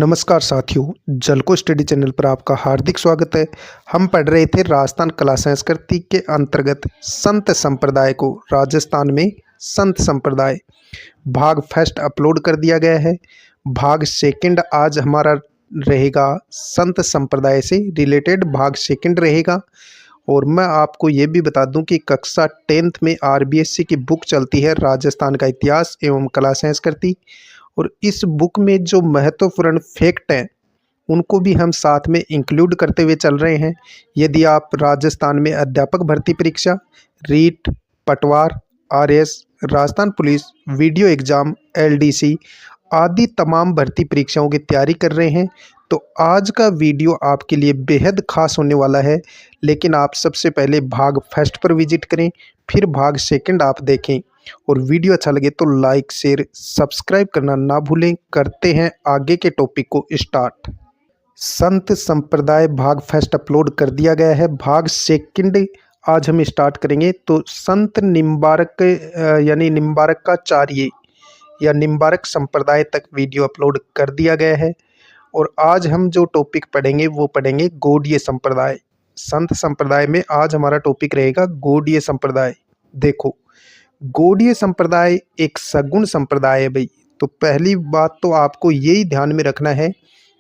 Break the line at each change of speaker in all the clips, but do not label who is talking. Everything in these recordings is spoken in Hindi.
नमस्कार साथियों, जलको स्टडी चैनल पर आपका हार्दिक स्वागत है। हम पढ़ रहे थे राजस्थान कला संस्कृति के अंतर्गत संत संप्रदाय को। राजस्थान में संत संप्रदाय भाग फर्स्ट अपलोड कर दिया गया है। भाग सेकंड आज हमारा रहेगा, संत संप्रदाय से रिलेटेड भाग सेकंड रहेगा। और मैं आपको ये भी बता दूं कि कक्षा 10th में आरबीएससी की बुक चलती है राजस्थान का इतिहास एवं कला संस्कृति, और इस बुक में जो महत्वपूर्ण फैक्ट हैं उनको भी हम साथ में इंक्लूड करते हुए चल रहे हैं। यदि आप राजस्थान में अध्यापक भर्ती परीक्षा, रीट, पटवार, RS, Rajasthan police, video exam, LDC आदि तमाम भर्ती परीक्षाओं की तैयारी कर रहे हैं तो आज का वीडियो आपके लिए बेहद खास होने वाला है। लेकिन आप सबसे पहले भाग फर्स्ट पर विजिट करें, फिर भाग सेकंड आप देखें, और वीडियो अच्छा लगे तो लाइक शेयर सब्सक्राइब करना ना भूलें। करते हैं आगे के टॉपिक को स्टार्ट। संत संप्रदाय भाग फर्स्ट अपलोड कर दिया गया है। भाग सेकंड आज हम स्टार्ट करेंगे। तो संत निम्बारक यानी निम्बारकाचार्य या निम्बारक संप्रदाय तक वीडियो अपलोड कर दिया गया है। और आज हम जो टॉपिक पढ़ेंगे वो पढ़ेंगे गौड़ीय संप्रदाय। संत संप्रदाय में आज हमारा टॉपिक रहेगा गौड़ीय संप्रदाय। देखो, गौड़ीय संप्रदाय एक सगुण संप्रदाय है भाई। तो पहली बात तो आपको यही ध्यान में रखना है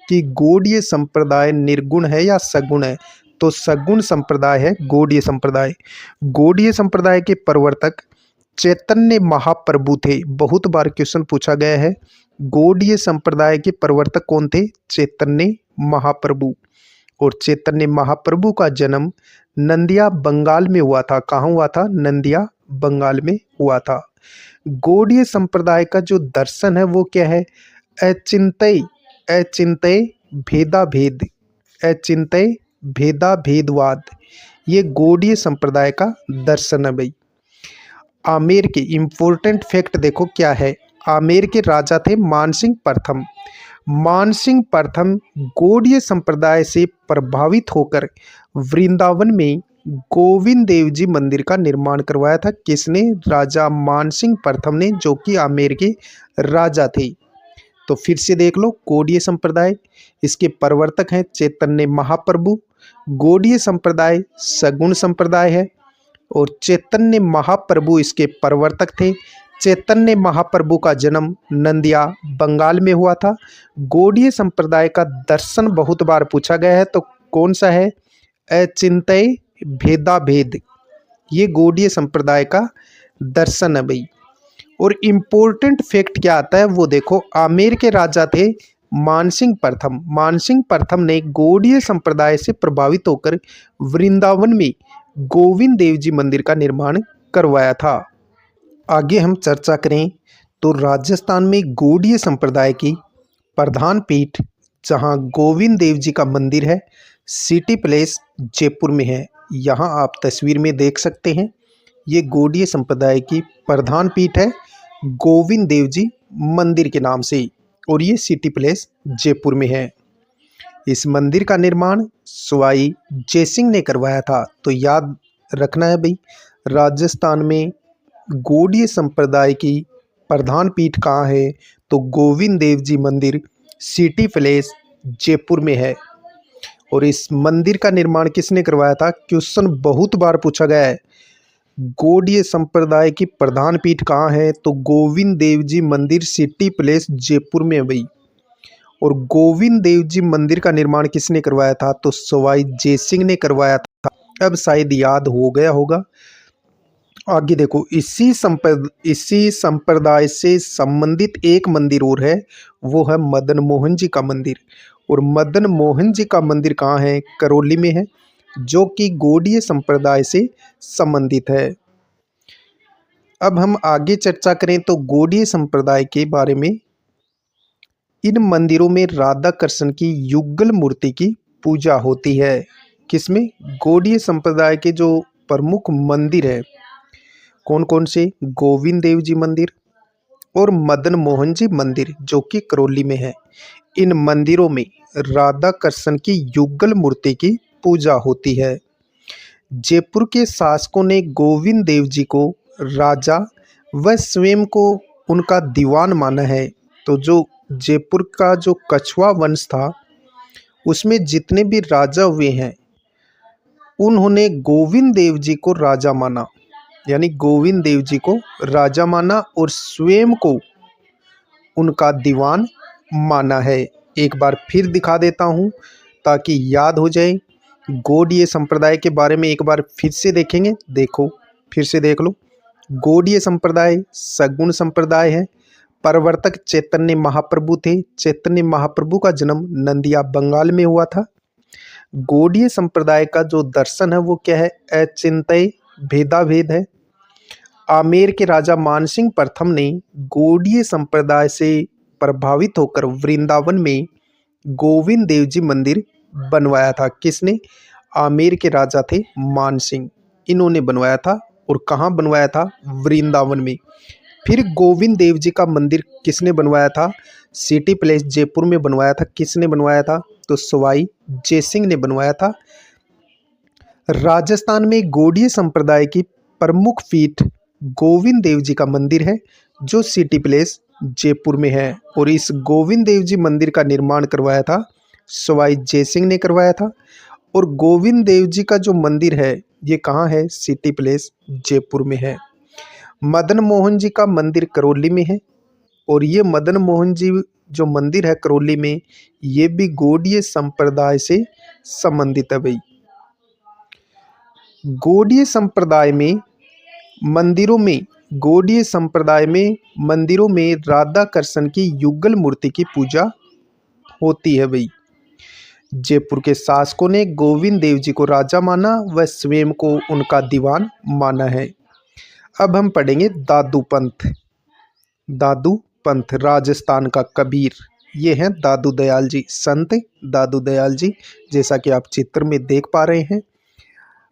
कि गौड़ीय संप्रदाय निर्गुण है या सगुण है। तो सगुण संप्रदाय है गौड़ीय संप्रदाय। गौड़ीय संप्रदाय के प्रवर्तक चैतन्य महाप्रभु थे। बहुत बार क्वेश्चन पूछा गया है, गौड़ीय संप्रदाय के प्रवर्तक कौन थे? चैतन्य महाप्रभु। और चैतन्य महाप्रभु का जन्म नंदिया बंगाल में हुआ था। कहाँ हुआ था? नंदिया बंगाल में हुआ था। गौड़ीय संप्रदाय का जो दर्शन है वो क्या है? अचिंत्य अचिंत्य भेदा भेद, अचिंत्य भेदा भेदवाद, ये गौड़ीय संप्रदाय का दर्शन है भाई। आमेर के इम्पोर्टेंट फैक्ट देखो क्या है। आमेर के राजा थे मानसिंह प्रथम। मानसिंह प्रथम गौड़ीय संप्रदाय से प्रभावित होकर वृंदावन में गोविंद देव जी मंदिर का निर्माण करवाया था। किसने? राजा मानसिंह प्रथम ने, जो कि आमेर के राजा थे। तो फिर से देख लो, गौड़ीय संप्रदाय, इसके प्रवर्तक हैं चैतन्य महाप्रभु। गौड़ीय संप्रदाय सगुण संप्रदाय है और चैतन्य महाप्रभु इसके प्रवर्तक थे। चैतन्य महाप्रभु का जन्म नंदिया बंगाल में हुआ था। गौड़ीय संप्रदाय का दर्शन बहुत बार पूछा गया है, तो कौन सा है? अचिंत्य भेदा भेद, ये गौड़ीय संप्रदाय का दर्शन है भाई। और इम्पोर्टेंट फैक्ट क्या आता है वो देखो, आमेर के राजा थे मानसिंह प्रथम। मानसिंह प्रथम ने गौड़ीय संप्रदाय से प्रभावित होकर वृंदावन में गोविंद देव जी मंदिर का निर्माण करवाया था। आगे हम चर्चा करें तो राजस्थान में गौड़ीय संप्रदाय की प्रधान पीठ, जहां गोविंद देव जी का मंदिर है, सिटी प्लेस जयपुर में है। यहां आप तस्वीर में देख सकते हैं, ये गौड़ीय संप्रदाय की प्रधान पीठ है गोविंद देव जी मंदिर के नाम से, और ये सिटी प्लेस जयपुर में है। इस मंदिर का निर्माण सवाई जयसिंह ने करवाया था। तो याद रखना है भाई, राजस्थान में गौड़ीय संप्रदाय की प्रधान पीठ कहाँ है? तो गोविंद देव जी मंदिर सिटी प्लेस जयपुर में है। और इस मंदिर का निर्माण किसने करवाया था? क्वेश्चन बहुत बार पूछा गया है, गौड़ीय संप्रदाय की प्रधान पीठ कहाँ है? तो गोविंद देव जी मंदिर सिटी प्लेस जयपुर में है भाई। और गोविंद देव जी मंदिर का निर्माण किसने करवाया था? तो सवाई जयसिंह ने करवाया था। अब शायद याद हो गया होगा। आगे देखो, इसी संप्रदाय से संबंधित एक मंदिर और है, वो है मदन मोहन जी का मंदिर। और मदन मोहन जी का मंदिर कहाँ है? करौली में है, जो कि गौड़ीय संप्रदाय से संबंधित है। अब हम आगे चर्चा करें तो गौड़ीय संप्रदाय के बारे में, इन मंदिरों में राधा कृष्ण की युगल मूर्ति की पूजा होती है। किसमें? गौड़ीय संप्रदाय के जो प्रमुख मंदिर है कौन कौन से? गोविंद देव जी मंदिर और मदन मोहन जी मंदिर, जो कि करौली में है। इन मंदिरों में राधा कृष्ण की युगल मूर्ति की पूजा होती है। जयपुर के शासकों ने गोविंद देव जी को राजा व स्वयं को उनका दीवान माना है। तो जो जयपुर का जो कछवा वंश था उसमें जितने भी राजा हुए हैं उन्होंने गोविंद देव जी को राजा माना, यानी गोविंद देव जी को राजा माना और स्वयं को उनका दीवान माना है। एक बार फिर दिखा देता हूँ ताकि याद हो जाए। गौड़ीय संप्रदाय के बारे में एक बार फिर से देखेंगे। देखो, फिर से देख लो। गौड़ीय संप्रदाय सगुण संप्रदाय है। प्रवर्तक चैतन्य महाप्रभु थे। चैतन्य महाप्रभु का जन्म नंदिया बंगाल में हुआ था। गौड़ीय संप्रदाय का जो दर्शन है वो क्या है? अचिंत्य भेदाभेद है। आमेर के राजा मानसिंह प्रथम ने गौड़ीय संप्रदाय से प्रभावित होकर वृंदावन में गोविंद देव जी मंदिर बनवाया था। किसने? आमेर के राजा थे मानसिंह, इन्होंने बनवाया था। और कहाँ बनवाया था? वृंदावन में। फिर गोविंद देव जी का मंदिर किसने बनवाया था? सिटी प्लेस जयपुर में बनवाया था। किसने बनवाया था? तो सवाई जयसिंह ने बनवाया था। राजस्थान में गौड़ीय संप्रदाय की प्रमुख पीठ गोविंद देव जी का मंदिर है जो सिटी प्लेस जयपुर में है। और इस गोविंद देव जी मंदिर का निर्माण करवाया था सवाई जयसिंह ने करवाया था। और गोविंद देव जी का जो मंदिर है ये कहाँ है? सिटी प्लेस जयपुर में है। मदन मोहन जी का मंदिर करौली में है। और ये मदन मोहन जी जो मंदिर है करौली में, ये भी गौड़ीय संप्रदाय से संबंधित है भाई। गौड़ीय संप्रदाय में मंदिरों में राधा कृष्ण की युगल मूर्ति की पूजा होती है भाई। जयपुर के शासकों ने गोविंद देव जी को राजा माना व स्वयं को उनका दीवान माना है। अब हम पढ़ेंगे दादू पंथ। दादू पंथ राजस्थान का कबीर, ये हैं दादू दयाल जी, संत दादू दयाल जी, जैसा कि आप चित्र में देख पा रहे हैं।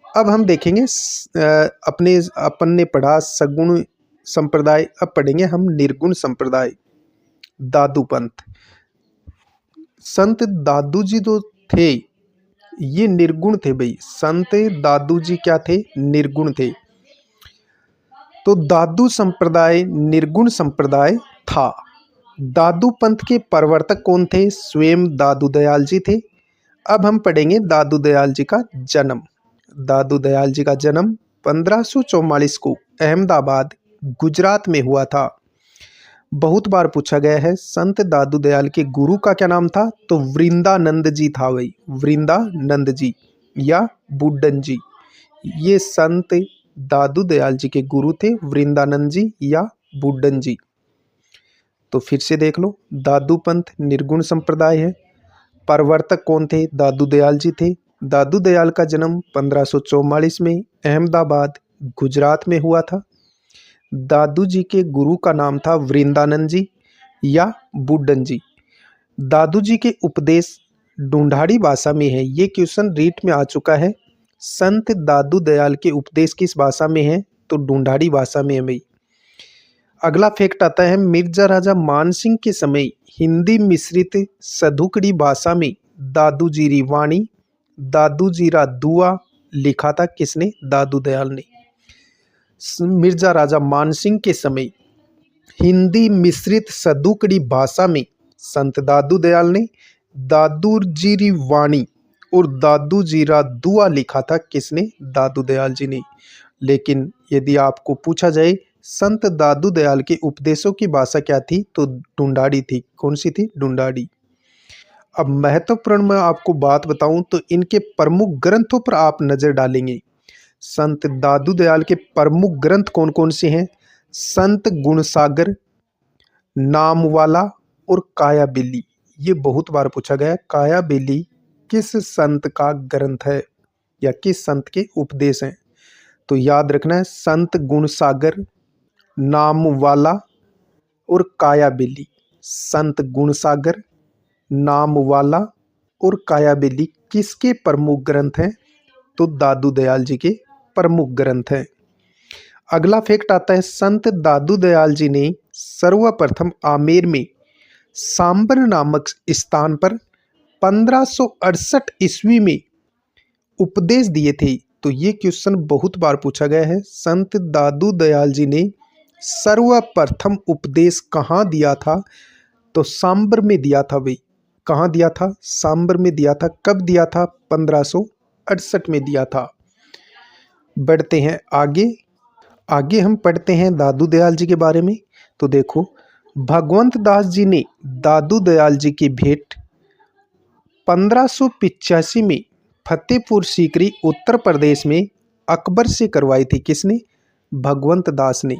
अब हम देखेंगे अपन ने पढ़ा सगुण संप्रदाय, अब पढ़ेंगे हम निर्गुण संप्रदाय। दादू पंथ, संत दादू जी जो थे ये निर्गुण थे भाई। संत दादू जी क्या थे? निर्गुण थे। तो दादू संप्रदाय निर्गुण संप्रदाय था। दादू पंथ के प्रवर्तक कौन थे? स्वयं दादू दयाल जी थे। अब हम पढ़ेंगे दादू दयाल जी का जन्म। दादू दयाल जी का जन्म 1544 को अहमदाबाद गुजरात में हुआ था। बहुत बार पूछा गया है संत दादू दयाल के गुरु का क्या नाम था? तो वृंदानंद जी था भाई, वृंदानंद जी या बुड्ढन जी। ये संत दादू दयाल जी के गुरु थे वृंदानंद जी या बुड्ढन जी। तो फिर से देख लो, दादू पंथ निर्गुण संप्रदाय है। प्रवर्तक कौन थे? दादू दयाल जी थे। दादू दयाल का जन्म 1544 में अहमदाबाद गुजरात में हुआ था। दादू जी के गुरु का नाम था वृंदानंद जी या बुड्ढन जी। दादू जी के उपदेश ढूंढाड़ी भाषा में है। ये क्वेश्चन रीट में आ चुका है। संत दादू दयाल के उपदेश किस भाषा में है? तो ढूंढाड़ी भाषा में है भाई। अगला फैक्ट आता है मिर्जा राजा मानसिंह के समय हिंदी मिश्रित सधुकड़ी भाषा में दादू जीरी वाणी, दादू जीरा दुआ लिखा था। किसने? दादू दयाल ने। मिर्जा राजा मानसिंह के समय हिंदी मिश्रित सधुकड़ी भाषा में संत दादू दयाल ने दादू जीरी वाणी और दादू जीरा दुआ लिखा था। किसने? दादू दयाल जी ने। लेकिन यदि आपको पूछा जाए संत दादू दयाल के उपदेशों की भाषा क्या थी? तो ढूंढाड़ी थी। कौन सी थी? ढूंढाड़ी। अब महत्वपूर्ण मैं आपको बात बताऊं तो इनके प्रमुख ग्रंथों पर आप नजर डालेंगे। संत दादू दयाल के प्रमुख ग्रंथ कौन कौन से हैं? संत गुणसागर, नामवाला और काया बेली। ये बहुत बार पूछा गया है। काया बेली किस संत का ग्रंथ है या किस संत के उपदेश हैं? तो याद रखना है संत गुणसागर, नामवाला और काया बेली। संत गुणसागर, नामवाला और काया बेली किसके प्रमुख ग्रंथ हैं? तो दादू दयाल जी के प्रमुख ग्रंथ हैं। अगला फैक्ट आता है संत दादू दयाल जी ने सर्वप्रथम आमेर में सांबर नामक स्थान पर 1568 ईस्वी में उपदेश दिए थे। तो ये क्वेश्चन बहुत बार पूछा गया है। संत दादू दयाल जी ने सर्वप्रथम उपदेश कहाँ दिया था? तो सांबर में दिया था भाई। कहाँ दिया था? सांबर में दिया था। कब दिया था? 1568 में दिया था। बढ़ते हैं आगे। आगे हम पढ़ते हैं दादू दयाल जी के बारे में। तो देखो, भगवंत दास जी ने दादू दयाल जी की भेंट 1585 में फतेहपुर सीकरी उत्तर प्रदेश में अकबर से करवाई थी। किसने? भगवंत दास ने।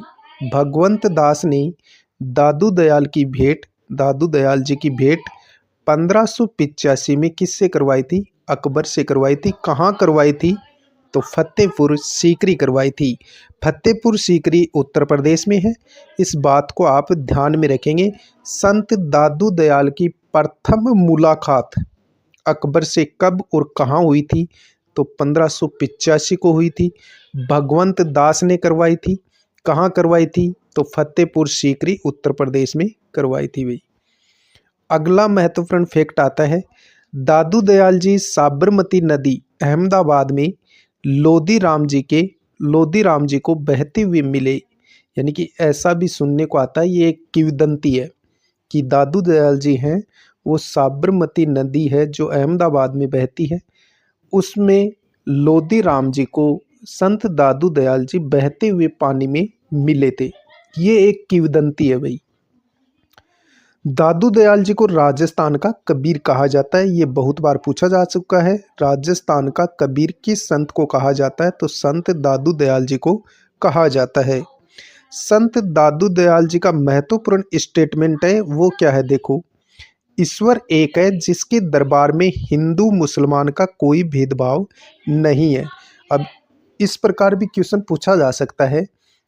भगवंत दास ने दादू दयाल की भेंट, दादू दयाल जी की भेंट 1585 में किससे करवाई थी? अकबर से करवाई थी। कहाँ करवाई थी? तो फतेहपुर सीकरी करवाई थी। फतेहपुर सीकरी उत्तर प्रदेश में है। इस बात को आप ध्यान में रखेंगे। संत दादू दयाल की प्रथम मुलाकात अकबर से कब और कहाँ हुई थी? तो 1585 को हुई थी। भगवंत दास ने करवाई थी। कहाँ करवाई थी? तो फतेहपुर सीकरी उत्तर प्रदेश में करवाई थी भाई। अगला महत्वपूर्ण फैक्ट आता है, दादू दयाल जी साबरमती नदी अहमदाबाद में लोधी राम जी को बहते हुए मिले। यानी कि ऐसा भी सुनने को आता है, ये एक किंवदंती है कि दादू दयाल जी हैं, वो साबरमती नदी है जो अहमदाबाद में बहती है, उसमें लोधी राम जी को संत दादू दयाल जी बहते हुए पानी में मिले थे। ये एक किंवदंती है भाई। दादू दयाल जी को राजस्थान का कबीर कहा जाता है। ये बहुत बार पूछा जा चुका है। राजस्थान का कबीर किस संत को कहा जाता है? तो संत दादू दयाल जी को कहा जाता है। संत दादू दयाल जी का महत्वपूर्ण स्टेटमेंट है, वो क्या है? देखो, ईश्वर एक है जिसके दरबार में हिंदू मुसलमान का कोई भेदभाव नहीं है। अब इस प्रकार भी क्वेश्चन पूछा जा सकता है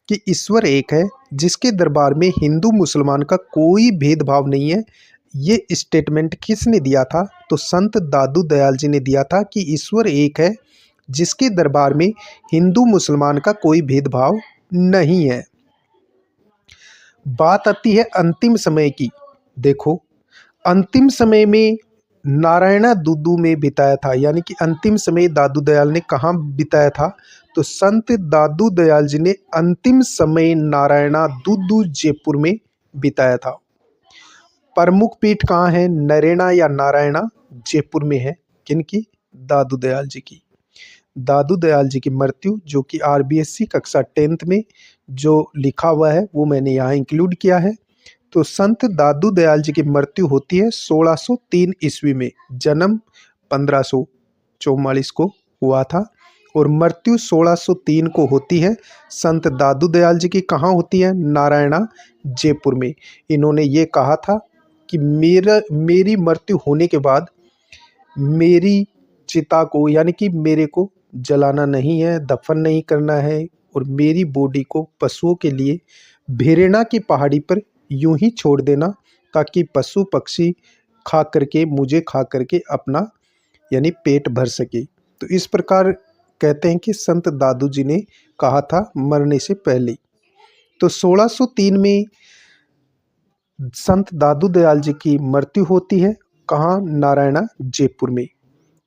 कि ईश्वर एक है जिसके दरबार में हिंदू मुसलमान का कोई भेदभाव नहीं है। ये स्टेटमेंट किसने दिया था? तो संत दादू दयाल जी ने दिया था कि ईश्वर एक है जिसके दरबार में हिंदू मुसलमान का कोई भेदभाव नहीं है। बात आती है अंतिम समय की। देखो, अंतिम समय में नारायणा दूदू में बिताया था। यानी कि अंतिम समय दादू दयाल ने कहाँ बिताया था? तो संत दादू दयाल जी ने अंतिम समय नारायणा दूदू जयपुर में बिताया था। प्रमुख पीठ कहाँ है? नरेना या नारायणा जयपुर में है। किनकी? दादू दयाल जी की। दादू दयाल जी की मृत्यु, जो कि आरबीएससी कक्षा 10th में जो लिखा हुआ है वो मैंने यहाँ इंक्लूड किया है। तो संत दादू दयाल जी की मृत्यु होती है 1603 ईस्वी में। जन्म 1544 को हुआ था और मृत्यु 1603 को होती है। संत दादू दयाल जी की कहाँ होती है? नारायणा जयपुर में। इन्होंने ये कहा था कि मेरी मृत्यु होने के बाद मेरी चिता को, यानी कि मेरे को जलाना नहीं है, दफन नहीं करना है, और मेरी बॉडी को पशुओं के लिए भेरेना की पहाड़ी पर यूं ही छोड़ देना, ताकि पशु पक्षी मुझे खा करके अपना यानी पेट भर सके। तो इस प्रकार कहते हैं कि संत दादू जी ने कहा था मरने से पहले। तो 1603 में संत दादू दयाल जी की मृत्यु होती है। कहाँ? नारायणा जयपुर में,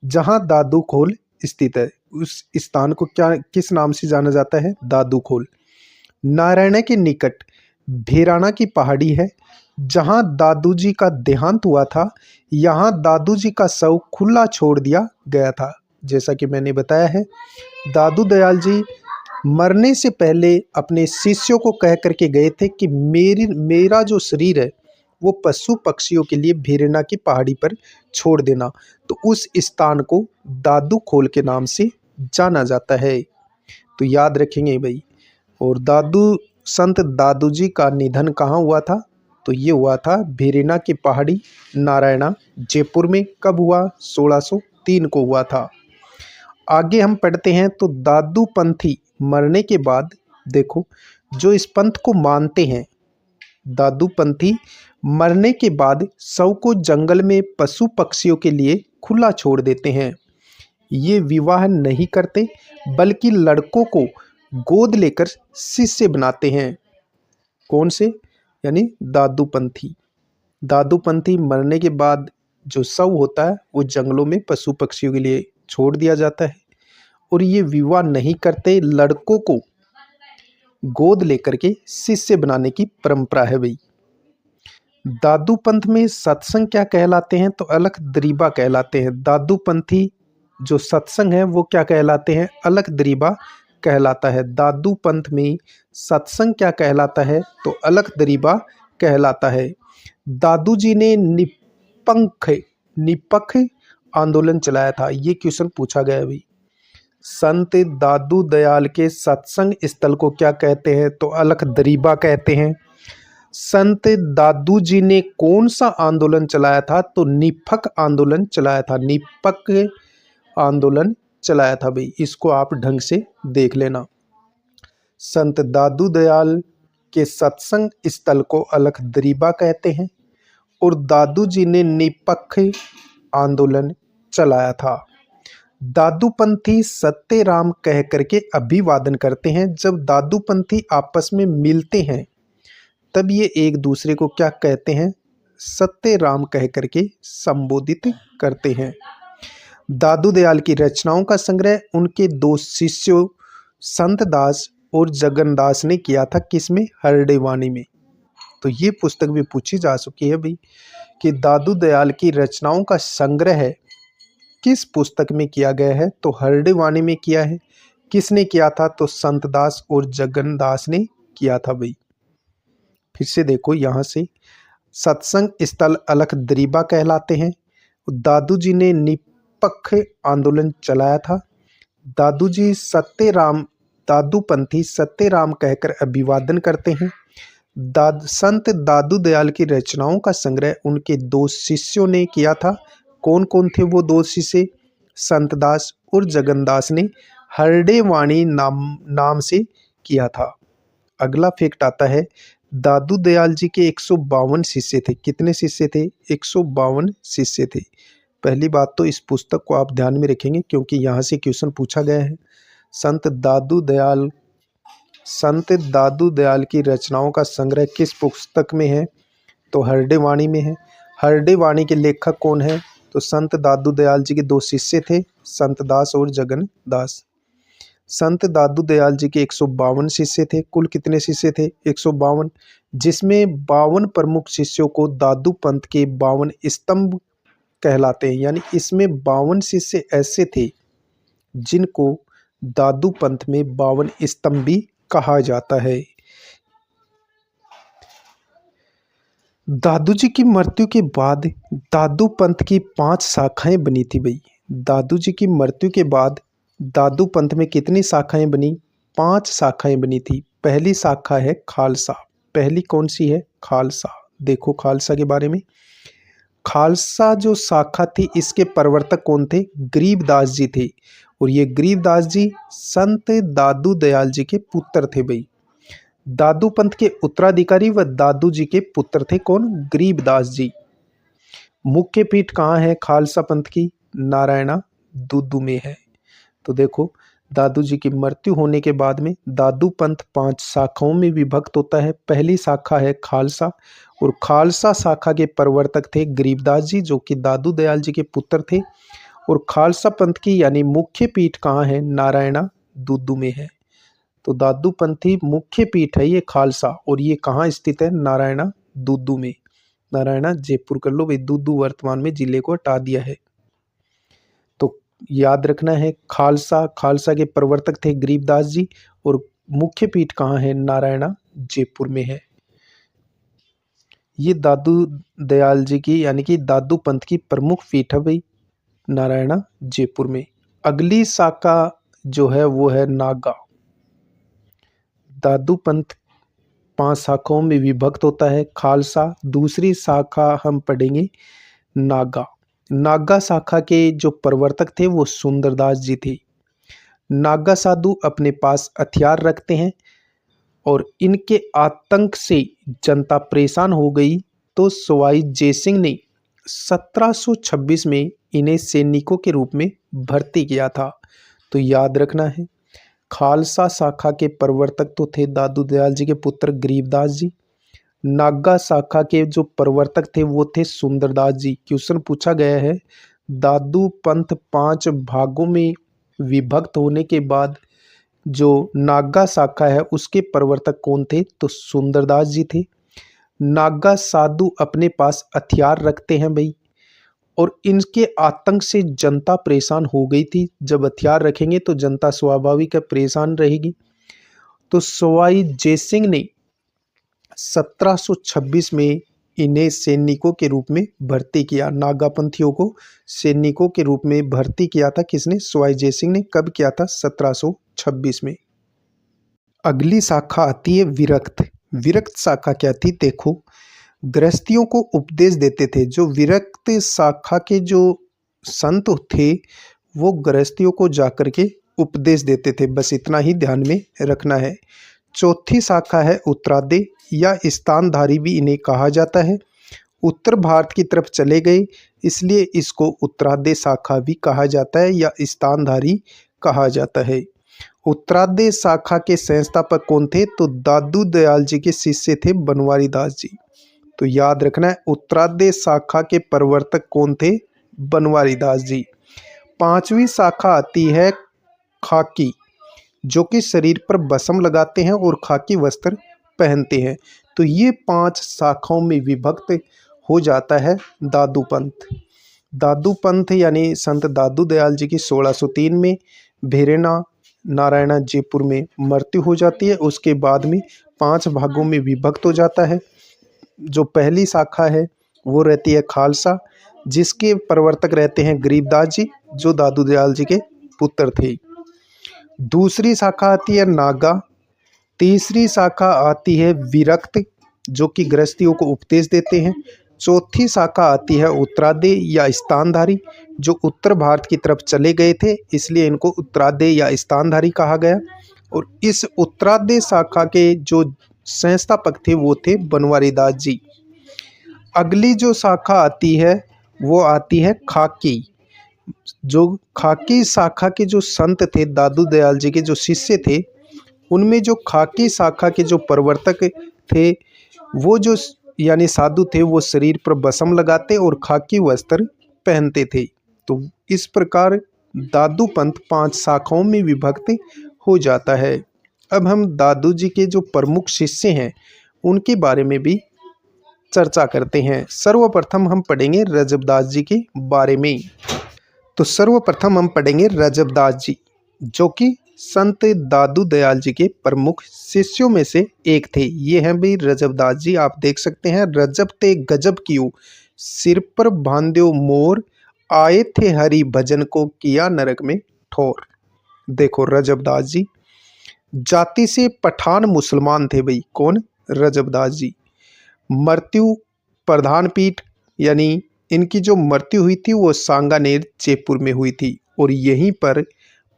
जहाँ दादू खोल स्थित है। उस स्थान को किस नाम से जाना जाता है? दादू खोल। नारायणा के निकट भेराना की पहाड़ी है जहाँ दादू जी का देहांत हुआ था। यहाँ दादू जी का शव खुला छोड़ दिया गया था। जैसा कि मैंने बताया है, दादू दयाल जी मरने से पहले अपने शिष्यों को कह करके गए थे कि मेरा जो शरीर है वो पशु पक्षियों के लिए भेरना की पहाड़ी पर छोड़ देना। तो उस स्थान को दादू खोल के नाम से जाना जाता है। तो याद रखेंगे भाई। और संत दादू जी का निधन कहाँ हुआ था? तो ये हुआ था भेरेना की पहाड़ी, नारायणा जयपुर में। कब हुआ? 1603 को हुआ था। आगे हम पढ़ते हैं। तो दादू पंथी मरने के बाद, देखो, जो इस पंथ को मानते हैं, दादू पंथी मरने के बाद शव को जंगल में पशु पक्षियों के लिए खुला छोड़ देते हैं। ये विवाह नहीं करते, बल्कि लड़कों को गोद लेकर शिष्य बनाते हैं। कौन से? यानी दादू पंथी। दादू पंथी मरने के बाद जो शव होता है वो जंगलों में पशु पक्षियों के लिए छोड़ दिया जाता है, और ये विवाह नहीं करते, लड़कों को गोद लेकर के शिष्य बनाने की परंपरा है भाई। दादू पंथ में सत्संग क्या कहलाते हैं? तो अलख दरीबा कहलाते हैं। दादू पंथी जो सत्संग है वो क्या कहलाते हैं? अलख दरीबा कहलाता है। दादू पंथ में सत्संग क्या कहलाता है? तो अलख दरीबा कहलाता है। दादू जी ने निपक्ष आंदोलन चलाया था। ये क्वेश्चन पूछा गया है भाई। संत दादू दयाल के सत्संग स्थल को क्या कहते हैं? तो अलख दरीबा कहते हैं। संत दादू जी ने कौन सा आंदोलन चलाया था? तो निपक्ष आंदोलन चलाया था। निपक्ष आंदोलन चलाया था भाई। इसको आप ढंग से देख लेना। संत दादू दयाल के सत्संग स्थल को अलख दरीबा कहते हैं और दादू जी ने निपक्ष आंदोलन चलाया था। दादू पंथी सत्य राम कह करके अभिवादन करते हैं। जब दादू पंथी आपस में मिलते हैं तब ये एक दूसरे को क्या कहते हैं? सत्य राम कह करके संबोधित करते हैं। दादू दयाल की रचनाओं का संग्रह उनके दो शिष्यों संत दास और जगन्नादास ने किया था। किसमें? हरडे वाणी में। तो ये पुस्तक भी पूछी जा चुकी है भाई कि दादू दयाल की रचनाओं का संग्रह किस पुस्तक में किया गया है? तो हरडे वाणी में किया है। किसने किया था? तो संत दास और जगन्नादास ने किया था भाई। फिर से देखो यहाँ से, सत्संग स्थल अलख दरीबा कहलाते हैं। दादू जी ने निपक्ष आंदोलन चलाया था। दादू जी दादू पंथी सत्य राम कहकर अभिवादन करते हैं। संत दादू दयाल की रचनाओं का संग्रह उनके दो शिष्यों ने किया था। कौन कौन थे वो दो शिष्य? संत दास और जगन्नादास ने हरडे वाणी नाम से किया था। अगला फैक्ट आता है, दादू दयाल जी के 152 शिष्य थे। कितने शिष्य थे? 152 शिष्य थे। पहली बात तो इस पुस्तक को आप ध्यान में रखेंगे क्योंकि यहाँ से क्वेश्चन पूछा गया है। संत दादू दयाल की रचनाओं का संग्रह किस पुस्तक में है? तो हरडे वाणी में है। हरडे वाणी के लेखक कौन है? तो संत दादू दयाल जी के दो शिष्य थे, संत दास और जगन्नादास। संत दादू दयाल जी के 152 शिष्य थे। कुल कितने शिष्य थे? 152, जिसमें 52 प्रमुख शिष्यों को दादू पंथ के 52 स्तंभ कहलाते हैं। यानी इसमें 52 शिष्य ऐसे थे जिनको दादू पंथ में 52 स्तंभ भी कहा जाता है। दादू जी की मृत्यु के बाद दादू पंथ की 5 शाखाएं बनी थी भाई। दादू जी की मृत्यु के बाद दादू पंथ में कितनी शाखाएं बनी? 5 शाखाएं बनी थी। पहली शाखा है खालसा। पहली कौन सी है? खालसा। देखो खालसा के बारे में। खालसा जो शाखा थी इसके प्रवर्तक कौन थे? गरीबदास जी थे। और ये गरीबदास जी संत दादू दयाल जी के पुत्र थे भाई। दादू पंथ के उत्तराधिकारी व दादू जी के पुत्र थे। कौन? गरीबदास जी। मुख्य पीठ कहाँ है खालसा पंथ की? नारायणा दूदू में है। तो देखो, दादू जी की मृत्यु होने के बाद में दादू पंथ 5 शाखाओं में विभक्त होता है। पहली शाखा है खालसा और खालसा शाखा के प्रवर्तक थे गरीबदास जी जो कि दादू दयाल जी के पुत्र थे। और खालसा पंथ की यानी मुख्य पीठ कहाँ है? नारायणा दूदू में है। तो दादू पंथी मुख्य पीठ है ये खालसा और ये कहाँ स्थित है? नारायणा दूदू में। नारायणा जयपुर कर लो भाई, दूदू वर्तमान में जिले को हटा दिया है। तो याद रखना है खालसा के प्रवर्तक थे गरीबदास जी और मुख्य पीठ कहाँ है? नारायणा जयपुर में है। ये दादू दयाल जी की यानी कि दादू पंथ की प्रमुख पीठ है भाई, नारायणा जयपुर में। अगली शाखा जो है वो है नागा। दादू पंथ 5 शाखाओं में विभक्त होता है। खालसा, दूसरी शाखा हम पढ़ेंगे नागा। नागा शाखा के जो प्रवर्तक थे वो सुंदरदास जी थे। नागा साधु अपने पास हथियार रखते हैं और इनके आतंक से जनता परेशान हो गई तो सवाई जयसिंह ने 1726 में इन्हें सैनिकों के रूप में भर्ती किया था। तो याद रखना है, खालसा शाखा के प्रवर्तक तो थे दादू दयाल जी के पुत्र गरीबदास जी। नागा शाखा के जो प्रवर्तक थे वो थे सुंदरदास जी। क्वेश्चन पूछा गया है, दादू पंथ 5 भागों में विभक्त होने के बाद जो नागा शाखा है उसके प्रवर्तक कौन थे? तो सुंदरदास जी थे। नागा साधु अपने पास हथियार रखते हैं भाई, और इनके आतंक से जनता परेशान हो गई थी। जब हथियार रखेंगे तो जनता स्वाभाविक है परेशान रहेगी। तो सवाई जयसिंह ने 1726 में इन्हें सैनिकों के रूप में भर्ती किया। नागापंथियों को सैनिकों के रूप में भर्ती किया था किसने? सवाई जयसिंह ने। कब किया था? 1726 में। अगली शाखा आती है विरक्त। विरक्त शाखा क्या थी? देखो, गृहस्थियों को उपदेश देते थे। जो विरक्त शाखा के जो संत थे वो गृहस्थियों को जाकर के उपदेश देते थे। बस इतना ही ध्यान में रखना है। चौथी शाखा है उत्तरादे या स्थानधारी भी इन्हें कहा जाता है। उत्तर भारत की तरफ चले गए इसलिए इसको उत्तरादे शाखा भी कहा जाता है या स्थानधारी कहा जाता है। उत्तरादे शाखा के संस्थापक कौन थे? तो दादू दयाल जी के शिष्य थे बनवारी दास जी। तो याद रखना है, उत्तरादे शाखा के प्रवर्तक कौन थे? बनवारी दास जी। पांचवी शाखा आती है खाकी, जो कि शरीर पर भस्म लगाते हैं और खाकी वस्त्र पहनते हैं। तो ये 5 शाखाओं में विभक्त हो जाता है दादू पंथ। दादू पंथ यानी संत दादू दयाल जी की 1603 में भेरेना नारायणा जयपुर में मृत्यु हो जाती है। उसके बाद में 5 भागों में विभक्त हो जाता है। जो पहली शाखा है वो रहती है खालसा, जिसके प्रवर्तक रहते हैं गरीबदास जी, जो दादू दयाल जी के पुत्र थे। दूसरी शाखा आती है नागा। तीसरी शाखा आती है विरक्त, जो कि गृहस्थियों को उपदेश देते हैं। चौथी शाखा आती है उत्तरादे या स्थानधारी, जो उत्तर भारत की तरफ चले गए थे इसलिए इनको उत्तरादे या स्थानधारी कहा गया। और इस उत्तरादे शाखा के जो संस्थापक थे वो थे बनवारी दास जी। अगली जो शाखा आती है वो आती है खाकी। जो खाकी शाखा के जो संत थे दादू दयाल जी के जो शिष्य थे, उनमें जो खाकी शाखा के जो प्रवर्तक थे वो जो यानी साधु थे वो शरीर पर भस्म लगाते और खाकी वस्त्र पहनते थे। तो इस प्रकार दादू पंथ 5 शाखाओं में विभक्त हो जाता है। अब हम दादू जी के जो प्रमुख शिष्य हैं उनके बारे में भी चर्चा करते हैं। सर्वप्रथम हम पढ़ेंगे रजबदास जी के बारे में। तो सर्वप्रथम हम पढ़ेंगे रजबदास जी, जो कि संत दादू दयाल जी के प्रमुख शिष्यों में से एक थे। ये हैं भाई रजबदास जी। आप देख सकते हैं, रजब ते गजब कियो, सिर पर बांध्यो मोर, आए थे हरि भजन को किया नरक में ठोर। देखो रजबदास जी जाति से पठान मुसलमान थे भाई। कौन? रजबदास जी। मृत्यु प्रधान पीठ यानी इनकी जो मृत्यु हुई थी वो सांगानेर जयपुर में हुई थी, और यहीं पर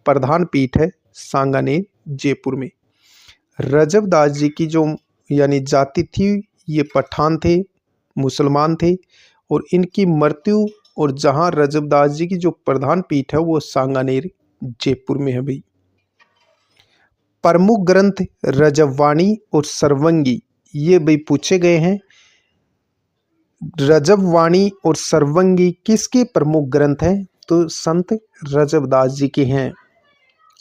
प्रधान पीठ है सांगानेर जयपुर में। रजबदास जी की जो यानी जाति थी ये पठान थे, मुसलमान थे, और इनकी मृत्यु और जहां रजबदास जी की जो प्रधान पीठ है वो सांगानेर जयपुर में है भाई। प्रमुख ग्रंथ रजबवाणी और सर्वंगी ये भाई पूछे गए हैं। रजबवाणी और सर्वंगी किसके प्रमुख ग्रंथ हैं? तो संत रजबदास जी के हैं।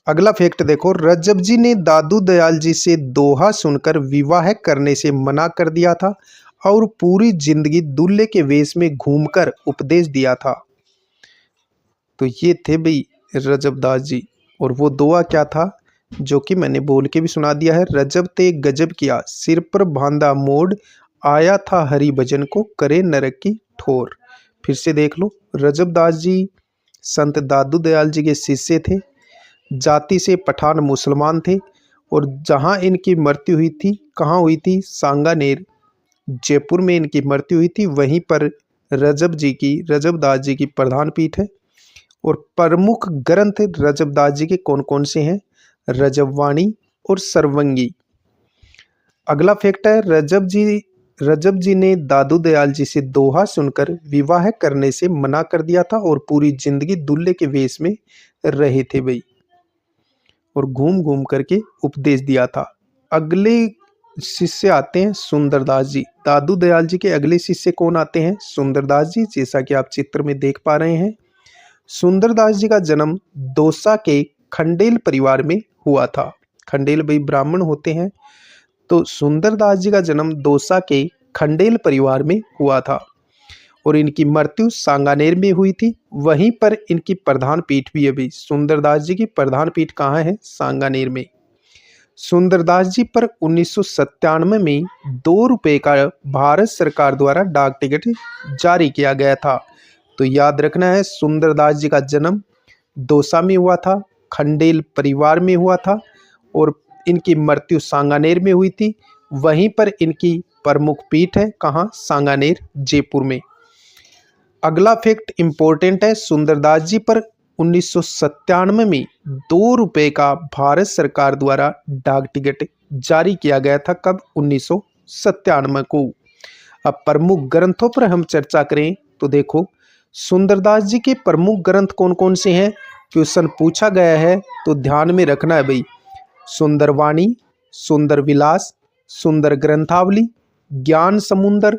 अगला फैक्ट देखो, रजब जी ने दादू दयाल जी से दोहा सुनकर विवाह करने से मना कर दिया था और पूरी जिंदगी दूल्हे के वेश में घूमकर उपदेश दिया था। तो ये थे भाई रजबदास जी। और वो दोहा क्या था जो कि मैंने बोल के भी सुना दिया है, रजब ते गजब किया, सिर पर बांधा मोड़, आया था हरि भजन को करे नरक की ठोर। फिर से देख लो, रजबदास जी संत दादू दयाल जी के शिष्य थे, जाति से पठान मुसलमान थे, और जहां इनकी मृत्यु हुई थी, कहाँ हुई थी? सांगानेर जयपुर में इनकी मृत्यु हुई थी। वहीं पर रजबदास जी की प्रधान पीठ है। और प्रमुख ग्रंथ रजबदास जी के कौन कौन से हैं? रजबवाणी और सर्वंगी। अगला फैक्ट है, रजब जी ने दादू दयाल जी से दोहा सुनकर विवाह करने से मना कर दिया था और पूरी जिंदगी दूल्हे के वेश में रहे थे भाई, और घूम घूम करके उपदेश दिया था। अगले शिष्य आते हैं सुंदरदास जी। दादू दयाल जी के अगले शिष्य कौन आते हैं? सुंदरदास जी, जैसा कि आप चित्र में देख पा रहे हैं। सुंदरदास जी का जन्म दौसा के खंडेल परिवार में हुआ था। खंडेल भाई ब्राह्मण होते हैं। तो सुंदरदास जी का जन्म दौसा के खंडेल परिवार में हुआ था और इनकी मृत्यु सांगानेर में हुई थी। वहीं पर इनकी प्रधान पीठ भी है भाई। सुंदरदास जी की प्रधान पीठ कहाँ है? सांगानेर में। सुंदरदास जी पर 1997 में 2 रुपए का भारत सरकार द्वारा डाक टिकट जारी किया गया था। तो याद रखना है, सुंदरदास जी का जन्म दौसा में हुआ था, खंडेल परिवार में हुआ था और इनकी मृत्यु सांगानेर में हुई थी। वहीं पर इनकी प्रमुख पीठ है कहाँ? सांगानेर, जयपुर में। अगला फैक्ट इंपॉर्टेंट है, सुंदरदास जी पर 1997 में 2 रुपए का भारत सरकार द्वारा डाक टिकट जारी किया गया था। कब? 1997 को। अब प्रमुख ग्रंथों पर हम चर्चा करें तो देखो, सुंदरदास जी के प्रमुख ग्रंथ कौन कौन से हैं? क्वेश्चन पूछा गया है तो ध्यान में रखना है भाई। सुंदरवाणी, सुंदर विलास, सुंदर ग्रंथावली, ज्ञान समुंदर,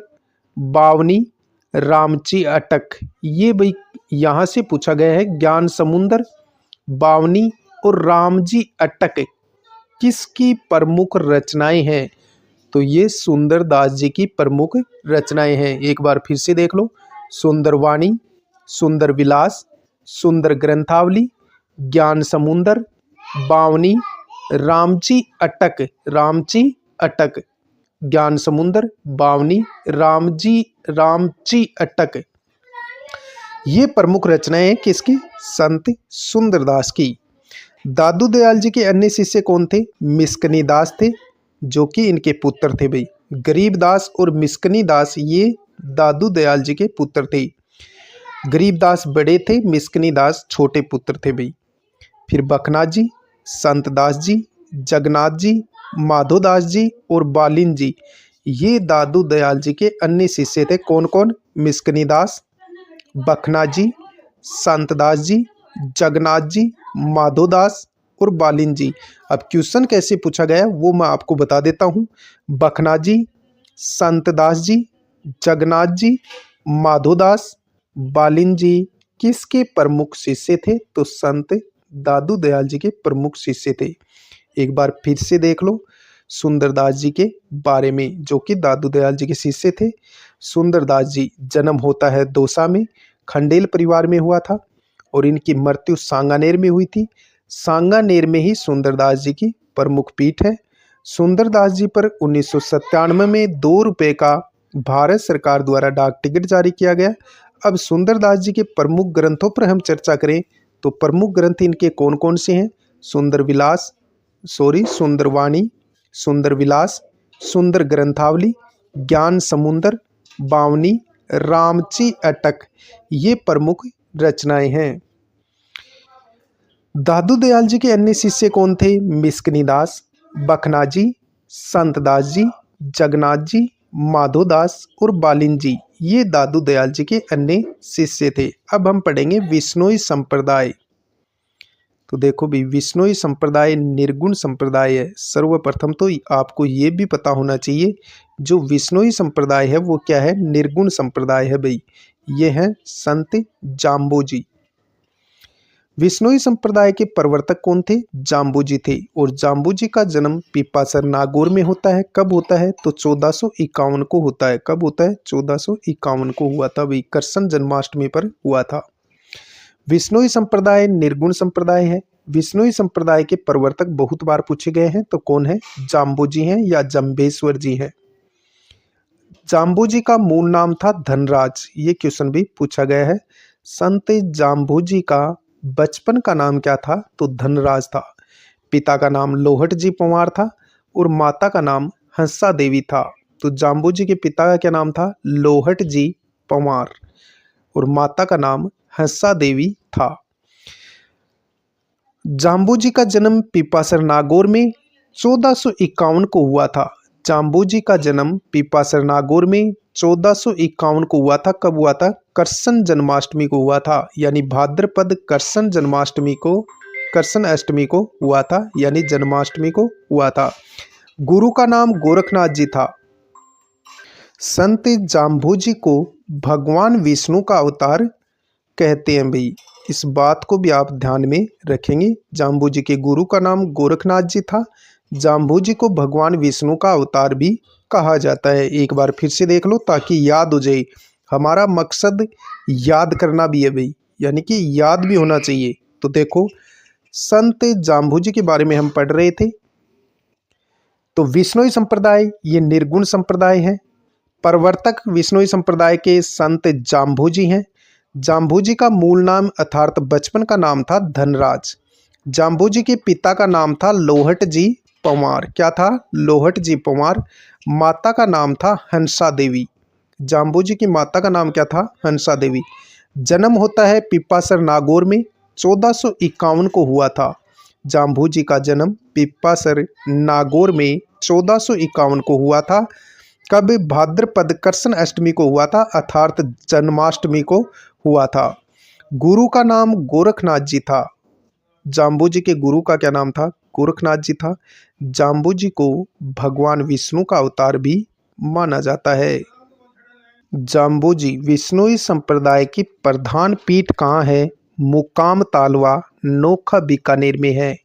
बावनी, रामची अटक। ये भाई यहाँ से पूछा गया है। ज्ञान समुंदर, बावनी और रामजी अटक किसकी प्रमुख रचनाएं हैं? तो ये सुंदरदास जी की प्रमुख रचनाएं हैं। एक बार फिर से देख लो, सुंदरवाणी, सुंदर विलास, सुंदर ग्रंथावली, ज्ञान समुंदर, बावनी, रामची अटक। रामची अटक, ज्ञान समुंदर, बावनी, रामची अटक, ये प्रमुख रचनाएं हैं किसकी? संत सुंदरदास की। दादू दयाल जी के अन्य शिष्य कौन थे? मिस्कनी दास थे, जो कि इनके पुत्र थे भाई। गरीबदास और मिस्कनी दास ये दादू दयाल जी के पुत्र थे। गरीबदास बड़े थे, मिस्कनी दास छोटे पुत्र थे भाई। फिर बखनाथ जी, संतदास जी, जगन्नाथ जी, माधोदास जी और बालिन जी, ये दादू दयाल जी के अन्य शिष्य थे। कौन कौन? मिस्कनी दास, बखनाथ जी, संतदास जी, जगन्नाथ जी, माधोदास और बालिन जी। अब क्वेश्चन कैसे पूछा गया वो मैं आपको बता देता हूँ। बखनाथ जी, संतदास जी, जगन्नाथ जी, माधोदास, बालिन जी किसके प्रमुख शिष्य थे? तो संत दादू दयाल जी के प्रमुख शिष्य थे। एक बार फिर से देख लो सुंदरदास जी के बारे में, जो कि दादू दयाल जी के शिष्य थे। सुंदरदास जी जन्म होता है दौसा में, खंडेल परिवार में हुआ था और इनकी मृत्यु सांगानेर में हुई थी। सांगानेर में ही सुंदरदास जी की प्रमुख पीठ है। सुंदरदास जी पर 1997 में 2 रुपए का भारत सरकार द्वारा डाक टिकट जारी किया गया। अब सुंदरदास जी के प्रमुख ग्रंथों पर हम चर्चा करें तो प्रमुख ग्रंथ इनके कौन कौन से हैं? सुंदरवाणी, सुंदर विलास, सुंदर ग्रंथावली, ज्ञान समुंदर, बावनी, रामची अटक, ये प्रमुख रचनाएं हैं। दादू दयाल जी के अन्य शिष्य कौन थे? मिस्कनी दास, बखनाथ जी, संतदास जी, जगन्नाथ जी, माधोदास और बालिन जी, ये दादू दयाल जी के अन्य शिष्य थे। अब हम पढ़ेंगे विश्नोई संप्रदाय। तो देखो भी, विश्नोई संप्रदाय निर्गुण संप्रदाय है। सर्वप्रथम तो आपको ये भी पता होना चाहिए जो विश्नोई संप्रदाय है वो क्या है? निर्गुण संप्रदाय है भाई। ये है संत जाम्बोजी। विश्नोई संप्रदाय के प्रवर्तक कौन थे? जाम्बोजी थे। और जाम्बोजी का जन्म पिपासर नागौर में होता है। कब होता है? तो 1451 को होता है। कब होता है? 1451 को हुआ था भाई, कृष्ण जन्माष्टमी पर हुआ था। विश्नोई संप्रदाय निर्गुण संप्रदाय है। विश्नोई संप्रदाय के प्रवर्तक बहुत बार पूछे गए हैं, तो कौन है? जाम्बोजी हैं या जम्बेश्वर जी हैं। जाम्बोजी का मूल नाम था धनराज, ये क्वेश्चन भी पूछा गया है। संत जाम्बोजी का बचपन का नाम क्या था? तो धनराज था। पिता का नाम लोहट जी पंवार था और माता का नाम हंसा देवी था। तो जाम्बोजी के पिता का क्या नाम था? लोहट जी पंवार और माता का नाम हंसा देवी था। जाम्बोजी का जन्म पिपासर नागौर में 1451 को हुआ था। जाम्बोजी का जन्म पिपासर नागौर में 1451 को हुआ था। कब हुआ था? कृष्ण जन्माष्टमी को हुआ था, यानी भाद्रपद कृष्ण जन्माष्टमी को, कृष्ण अष्टमी को हुआ था, यानी जन्माष्टमी को हुआ था। गुरु का नाम गोरखनाथ जी था। संत जाम्बोजी को भगवान विष्णु का अवतार कहते हैं भाई, इस बात को भी आप ध्यान में रखेंगे। जाम्बोजी के गुरु का नाम गोरखनाथ जी था, जाम्बू को भगवान विष्णु का अवतार भी कहा जाता है। एक बार फिर से देख लो ताकि याद हो जाए। हमारा मकसद याद करना भी है भाई, यानी कि याद भी होना चाहिए। तो देखो, संत जाम्बू के बारे में हम पढ़ रहे थे। तो विष्णोई संप्रदाय ये निर्गुण संप्रदाय है। प्रवर्तक विष्णोई संप्रदाय के संत जाम्बू हैं। जाम्बू का मूल नाम अर्थात बचपन का नाम था धनराज। जाम्बू के पिता का नाम था लोहट जी पंवार। क्या था? लोहट जी पंवार। माता का नाम था हंसा देवी। जाम्बू की माता का नाम क्या था? हंसा देवी। जन्म होता है पिप्पासर नागौर में 1451 को हुआ था। जाम्बू का जन्म पिप्पासर नागौर में 1451 को हुआ था। कब? भाद्रपद कृष्ण अष्टमी को हुआ था, अर्थात जन्माष्टमी को हुआ था। गुरु का नाम गोरखनाथ जी था। जाम्बू के गुरु का क्या नाम था? गोरखनाथ जी था। जाम्बू को भगवान विष्णु का अवतार भी माना जाता है। जाम्बू विष्णोई संप्रदाय की प्रधान पीठ कहाँ है? मुकाम तालवा नोखा बीकानेर में है,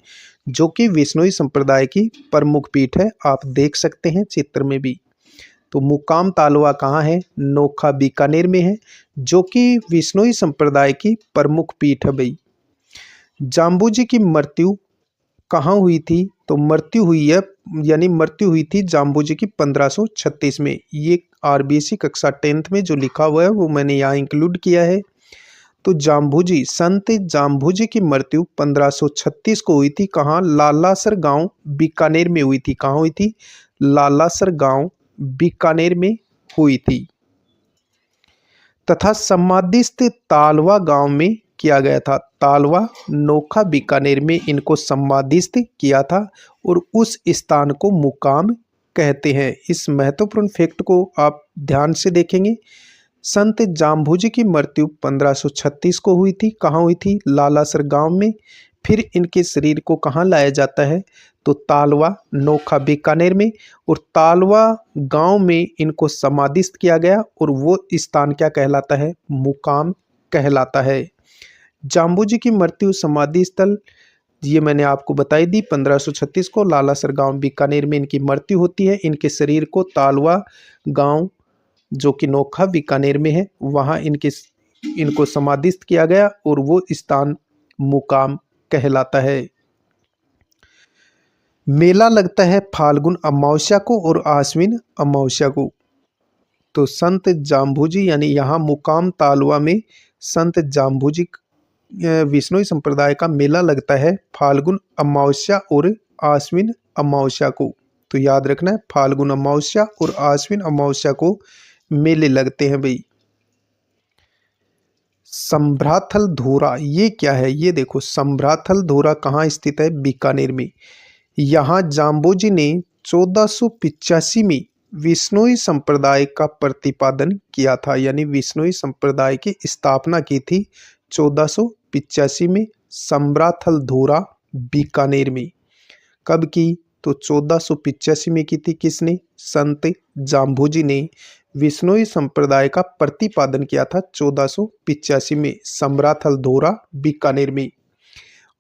जो कि विष्णोई संप्रदाय की प्रमुख पीठ है। आप देख सकते हैं चित्र में भी। तो मुकाम तालवा कहाँ है? नोखा बीकानेर में है, जो कि विष्णोई संप्रदाय की प्रमुख पीठ है भाई। जाम्बू की मृत्यु कहाँ हुई थी? तो मृत्यु हुई है, यानी मृत्यु हुई थी जाम्बू की 1536 में। ये आरबीएससी कक्षा 10th में जो लिखा हुआ है वो मैंने यहाँ इंक्लूड किया है। तो जाम्बू संत जाम्बू की मृत्यु 1536 को हुई थी। कहाँ? लालासर गांव बीकानेर में हुई थी। कहाँ हुई थी? लालासर गांव बीकानेर में हुई थी। तथा समाधिस्थ तालवा गांव में किया गया था। तालवा नोखा बीकानेर में इनको समाधिस्थ किया था और उस स्थान को मुकाम कहते हैं। इस महत्वपूर्ण फैक्ट को आप ध्यान से देखेंगे। संत जाम्बू की मृत्यु 1536 को हुई थी। कहाँ हुई थी? लालासर गांव में। फिर इनके शरीर को कहाँ लाया जाता है? तो तालवा नोखा बीकानेर में, और तालवा गांव में इनको समाधिस्थ किया गया और वो स्थान क्या कहलाता है? मुकाम कहलाता है। जाम्बू की मृत्यु समाधि स्थल ये मैंने आपको बताई दी। 1536 को लालासर गांव बीकानेर में इनकी मृत्यु होती है। इनके शरीर को तालवा गांव जो कि नोखा बीकानेर में है वहाँ इनको समाधिस्थ किया गया और वो स्थान मुकाम कहलाता है। मेला लगता है फाल्गुन अमावस्या को और आश्विन अमावस्या को। तो संत जाम्बू यानी यहाँ मुकाम तालवा में संत जाम्बू विष्णोई संप्रदाय का मेला लगता है फाल्गुन अमावस्या और आश्विन अमावस्या को। तो याद रखना है, फाल्गुन अमावस्या और आश्विन अमावस्या को मेले लगते हैं भाई। संभ्राथल धोरा ये क्या है? ये देखो, संभ्राथल धोरा कहाँ स्थित है? बीकानेर में। यहाँ जाम्बू ने 1485 में विष्णोई संप्रदाय का प्रतिपादन किया था, यानी विष्णोई संप्रदाय की स्थापना की थी 1485 में संभ्राथल धोरा बीकानेर में। कब की? तो 1485 में की थी। किसने? संत जाम्बू ने विष्णोई संप्रदाय का प्रतिपादन किया था 1485 में संभ्राथल धोरा बीकानेर में।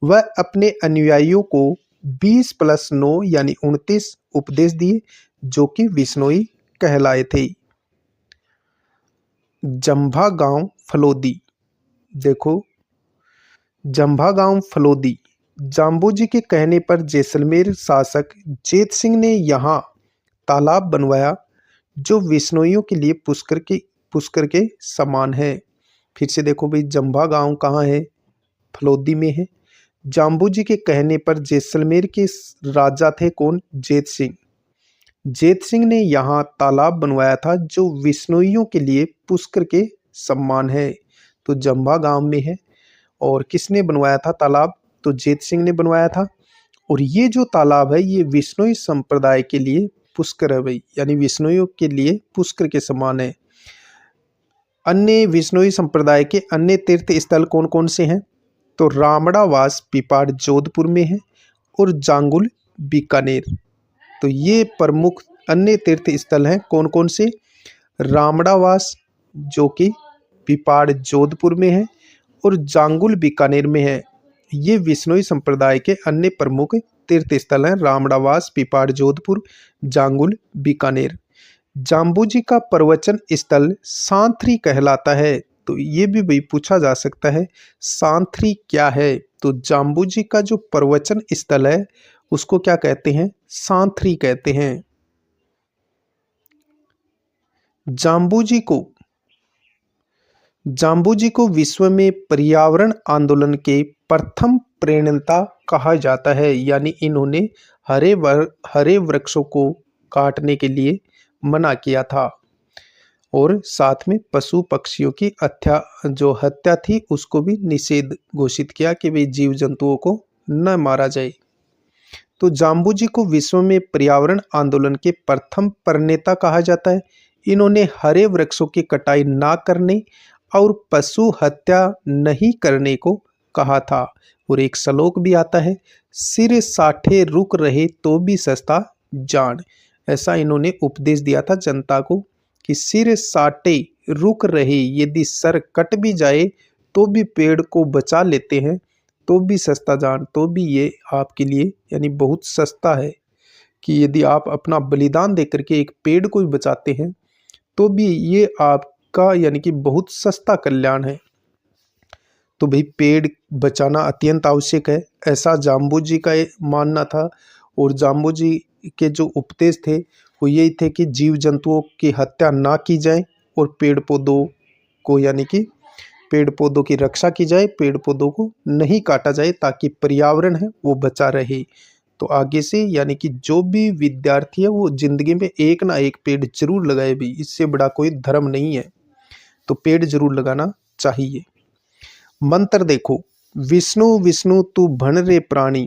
वह अपने अनुयायियों को 20+9 यानी 29 उपदेश दिए, जो कि विष्णोई कहलाए थे। जंभा गांव फलोदी, देखो जंभा गांव फलोदी। जाम्बू के कहने पर जैसलमेर शासक जेत सिंह ने यहाँ तालाब बनवाया, जो विष्णोइयों के लिए पुष्कर के समान है। फिर से देखो भाई, जंभा गांव कहाँ है? फलोदी में है। जाम्बू के कहने पर जैसलमेर के राजा थे कौन? जेत सिंह। जेत सिंह ने यहाँ तालाब बनवाया था, जो विष्णोइयों के लिए पुष्कर के समान है। तो जंभा गांव में है। और किसने बनवाया था तालाब? तो जेत सिंह ने बनवाया था। और ये जो तालाब है ये विष्णोई संप्रदाय के लिए पुष्कर है भाई, यानी विष्णोइयों के लिए पुष्कर के समान है। अन्य विष्णोई संप्रदाय के अन्य तीर्थ स्थल कौन कौन से हैं? तो रामड़ावास पिपाड़ जोधपुर में है और जांगुल बीकानेर। तो ये प्रमुख अन्य तीर्थ स्थल हैं। कौन कौन से? रामड़ावास जो कि पिपाड़ जोधपुर में है और जांगुल बीकानेर में है। ये विष्णोई संप्रदाय के अन्य प्रमुख तीर्थ स्थल हैं रामड़ावास, पिपाड़ जोधपुर, जांगुल, बीकानेर। जाम्बू जी का प्रवचन स्थल सांथरी कहलाता है। तो ये भी भाई पूछा जा सकता है सांथरी क्या है। तो जाम्बू जी का जो प्रवचन स्थल है उसको क्या कहते हैं, सांथरी कहते हैं। जाम्बू जी को विश्व में पर्यावरण आंदोलन के प्रथम प्रणेता कहा जाता है। यानी इन्होंने हरे वृक्षों को काटने के लिए मना किया था और साथ में पशु पक्षियों की हत्या थी उसको भी निषेध घोषित किया कि वे जीव जंतुओं को न मारा जाए। तो जाम्बू जी को विश्व में पर्यावरण आंदोलन के प्रथम प्रणेता कहा जाता है। इन्होंने हरे वृक्षों की कटाई ना करने और पशु हत्या नहीं करने को कहा था। और एक श्लोक भी आता है, सिर साठे रुक रहे तो भी सस्ता जान। ऐसा इन्होंने उपदेश दिया था जनता को कि सिर साटे रुक रहे, यदि सर कट भी जाए तो भी पेड़ को बचा लेते हैं तो भी सस्ता जान। तो भी ये आपके लिए यानी बहुत सस्ता है कि यदि आप अपना बलिदान देकर के एक पेड़ को भी बचाते हैं तो भी ये आपका यानी कि बहुत सस्ता कल्याण है। तो भाई पेड़ बचाना अत्यंत आवश्यक है, ऐसा जाम्बू जी का मानना था। और जाम्बू जी के जो उपदेश थे वो यही थे कि जीव जंतुओं की हत्या ना की जाए और पेड़ पौधों को यानी कि पेड़ पौधों की रक्षा की जाए, पेड़ पौधों को नहीं काटा जाए ताकि पर्यावरण है वो बचा रहे। तो आगे से यानी कि जो भी विद्यार्थी है वो जिंदगी में एक ना एक पेड़ जरूर लगाए भी, इससे बड़ा कोई धर्म नहीं है। तो पेड़ जरूर लगाना चाहिए। मंत्र देखो, विष्णु विष्णु तू भण रे प्राणी,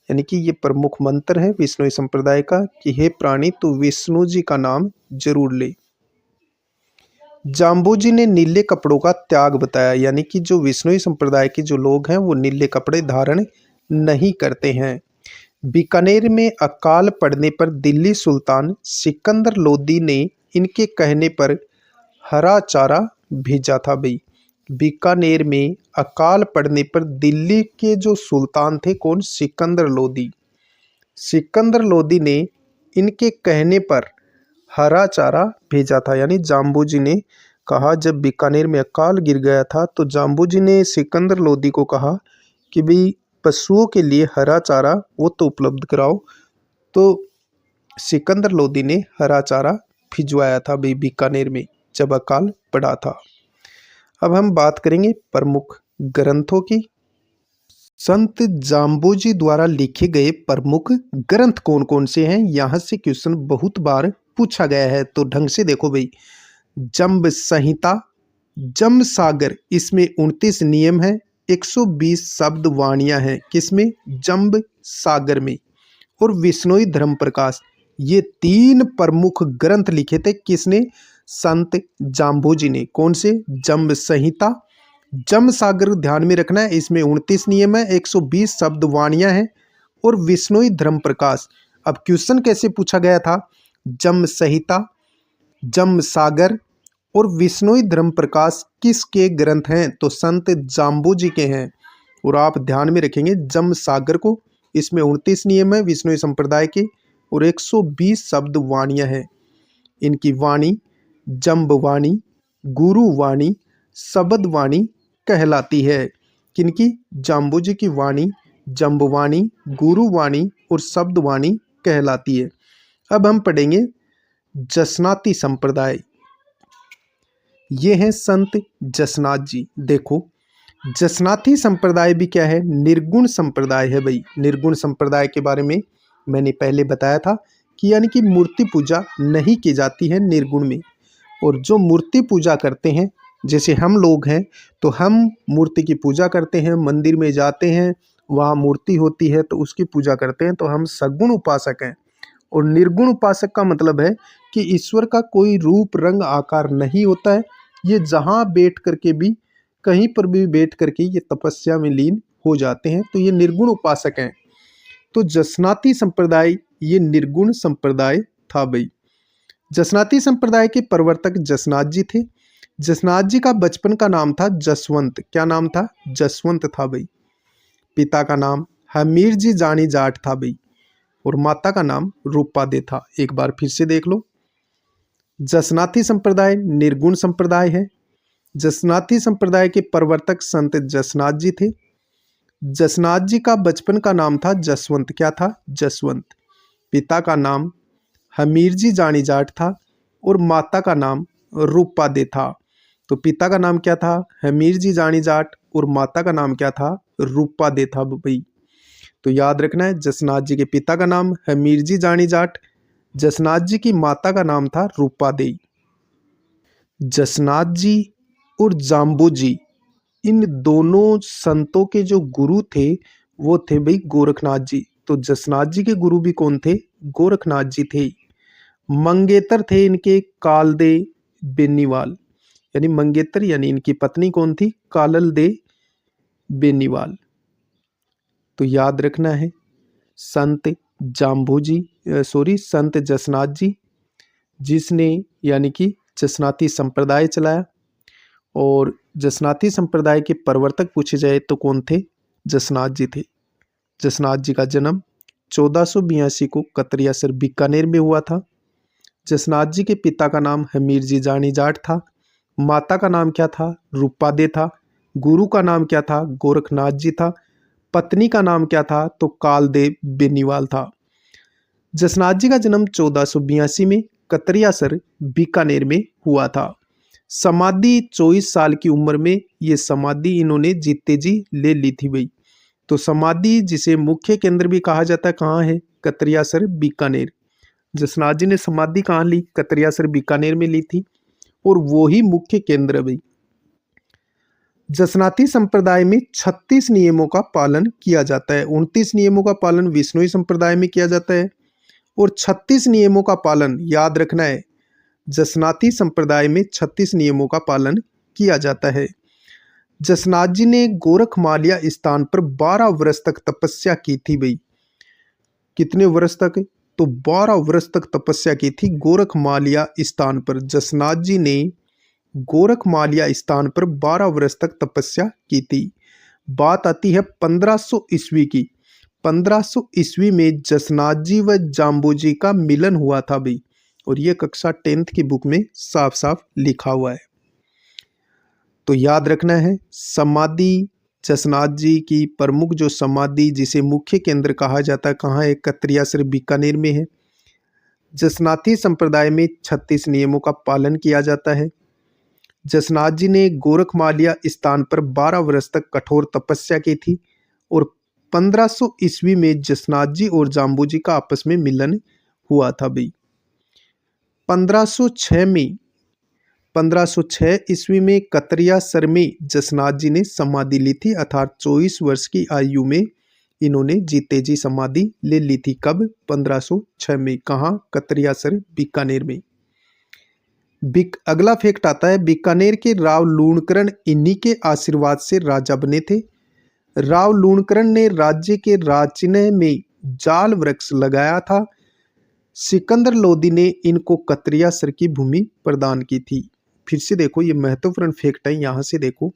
यानी कि ये प्रमुख मंत्र है विष्णु संप्रदाय का कि हे प्राणी तू विष्णु जी का नाम जरूर ले। जाम्बू जी ने नीले कपड़ों का त्याग बताया, यानी कि जो विष्णु संप्रदाय के जो लोग हैं वो नीले कपड़े धारण नहीं करते हैं। बीकानेर में अकाल पड़ने पर दिल्ली सुल्तान सिकंदर लोदी ने इनके कहने पर हरा चारा भेजा था। भाई बीकानेर में अकाल पड़ने पर दिल्ली के जो सुल्तान थे कौन, सिकंदर लोदी। सिकंदर लोदी ने इनके कहने पर हरा चारा भेजा था। यानी जाम्बू जी ने कहा, जब बीकानेर में अकाल गिर गया था तो जाम्बू जी ने सिकंदर लोदी को कहा कि भाई पशुओं के लिए हरा चारा वो तो उपलब्ध कराओ। तो सिकंदर लोदी ने हरा चारा भिजवाया था भाई बीकानेर में जब अकाल पड़ा था। अब हम बात करेंगे प्रमुख ग्रंथों की। संत जाम्बू जी द्वारा लिखे गए प्रमुख ग्रंथ कौन कौन से हैं, यहाँ से क्वेश्चन बहुत बार पूछा गया है। तो ढंग से देखो भाई, जम्ब संहिता, जम सागर, इसमें 29 नियम है, 120 शब्द वाणियां हैं, किसमें, जम्ब सागर में। और विश्नोई धर्म प्रकाश, ये 3 प्रमुख ग्रंथ लिखे थे किसने, संत जाम्बू जी ने। कौन से, जम्ब संहिता, जम सागर ध्यान में रखना है, इसमें 29 नियम है, 120 शब्द वाणियां हैं, और विश्नोई धर्म प्रकाश। अब क्वेश्चन कैसे पूछा गया था, जम संहिता, जम सागर और विश्नोई धर्म प्रकाश किसके ग्रंथ हैं, तो संत जाम्बू जी के हैं। और आप ध्यान में रखेंगे जम सागर को, इसमें 29 नियम है विश्नोई संप्रदाय के और 120 शब्द वाणियां हैं। इनकी वाणी जम्ब वाणी, गुरु वाणी, शब्द वाणी कहलाती है। किनकी, जाम्बू जी की वाणी जम्ब वाणी, गुरु वाणी और शब्द वाणी कहलाती है। अब हम पढ़ेंगे जसनाती संप्रदाय। ये हैं संत जसनाथ जी। देखो जसनाती संप्रदाय भी क्या है, निर्गुण संप्रदाय है। भाई निर्गुण संप्रदाय के बारे में मैंने पहले बताया था कि यानी कि मूर्ति पूजा नहीं की जाती है निर्गुण में। और जो मूर्ति पूजा करते हैं, जैसे हम लोग हैं तो हम मूर्ति की पूजा करते हैं, मंदिर में जाते हैं, वहाँ मूर्ति होती है तो उसकी पूजा करते हैं, तो हम सगुण उपासक हैं। और निर्गुण उपासक का मतलब है कि ईश्वर का कोई रूप रंग आकार नहीं होता है, ये जहाँ बैठ करके भी, कहीं पर भी बैठ करके ये तपस्या में लीन हो जाते हैं, तो ये निर्गुण उपासक हैं। तो जसनाती संप्रदाय ये निर्गुण संप्रदाय था। भाई जसनाती संप्रदाय के प्रवर्तक जसनाथ जी थे। जसनाथ जी का बचपन का नाम था जसवंत। क्या नाम था, जसवंत था। भाई पिता का नाम हमीर जी जानी जाट था भाई, और माता का नाम रूपा दे था। एक बार फिर से देख लो। जसनाती संप्रदाय निर्गुण संप्रदाय है। जसनाती संप्रदाय के प्रवर्तक संत जसनाथ जी थे। जसनाथ जी का बचपन का नाम था जसवंत। क्या था? जसवंत। पिता का नाम हमीर जी जानी जाट था और माता का नाम रूपा दे था। तो पिता का नाम क्या था? हमीर जी जानी जाट, और माता का नाम क्या था? रूपा दे था भाई। तो याद रखना है, जसनाथ जी के पिता का नाम हमीर जी जानी जाट, जसनाथ जी की माता का नाम था रूपा देई। जसनाथ जी और जाम्बू जी, इन दोनों संतों के जो गुरु थे वो थे भाई गोरखनाथ जी। तो जसनाथ जी के गुरु भी कौन थे? गोरखनाथ जी थे। मंगेतर थे इनके कालदे बेनीवाल, यानी मंगेतर यानी इनकी पत्नी कौन थी? कालल दे बेनीवाल। तो याद रखना है, संत जाम्बू जी संत जसनाथ जी, जिसने यानी कि जसनाती संप्रदाय चलाया। और जसनाती संप्रदाय के प्रवर्तक पूछे जाए तो कौन थे? जसनाथ जी थे। जसनाथ जी का जन्म 1482 को कतरियासर बीकानेर में हुआ था। जसनाथ जी के पिता का नाम हमीर जी जानी जाट था। माता का नाम क्या था? रूपा दे था। गुरु का नाम क्या था? गोरखनाथ जी था। पत्नी का नाम क्या था? तो कालदेव बेनीवाल था। जसनाथ जी का जन्म 1482 में कतरियासर बीकानेर में हुआ था। समाधि 24 साल की उम्र में ये समाधि इन्होंने जीते जी ले ली थी भाई। तो समाधि जिसे मुख्य केंद्र भी कहा जाता है, कहाँ है? कतरियासर बीकानेर। जसनाथ जी ने समाधि कहाँ ली? कतरियासर बीकानेर में ली थी, और वो ही मुख्य केंद्र है भाई। जसनाती संप्रदाय में 36 नियमों का पालन किया जाता है। 29 नियमों का पालन विष्णुई संप्रदाय में किया जाता है, और 36 नियमों का पालन, याद रखना है, जसनाती संप्रदाय में 36 नियमों का पालन किया जाता है। जसनाथ जी ने गोरखमालिया स्थान पर 12 वर्ष तक तपस्या की थी भाई। कितने वर्ष तक? तो 12 वर्ष तक तपस्या की थी गोरखमालिया स्थान पर। जसनाथ जी ने गोरखमालिया स्थान पर 12 वर्ष तक तपस्या की थी। बात आती है 1500 ईस्वी की। 1500 ईस्वी में जसनाथ जी व जाम्बू जी का मिलन हुआ था भाई, और ये कक्षा 10th की बुक में साफ साफ लिखा हुआ है। तो याद रखना है, समाधि जसनाथ जी की प्रमुख जो समाधि जिसे मुख्य केंद्र कहा जाता है, कहाँ है? कतरियासर बीकानेर में है। जसनाती संप्रदाय में 36 नियमों का पालन किया जाता है। जसनाथ जी ने गोरखमालिया स्थान पर 12 वर्ष तक कठोर तपस्या की थी, और 1500 ईस्वी में जसनाथ जी और जाम्बू जी का आपस में मिलन हुआ था भाई। 1506 ईस्वी में कतरियासर में जसनाथ जी ने समाधि ली थी, अर्थात 24 वर्ष की आयु में इन्होंने जीते जी समाधि ले ली थी। कब? 1506 में। कहाँ? कतरियासर बीकानेर में। अगला फैक्ट आता है, बीकानेर के राव लूणकरण इन्हीं के आशीर्वाद से राजा बने थे। राव लूणकरण ने राज्य के राजचिन्ह में जाल वृक्ष लगाया था। सिकंदर लोदी ने इनको कतरियासर की भूमि प्रदान की थी। फिर से देखो, ये महत्वपूर्ण फैक्ट है, यहाँ से देखो।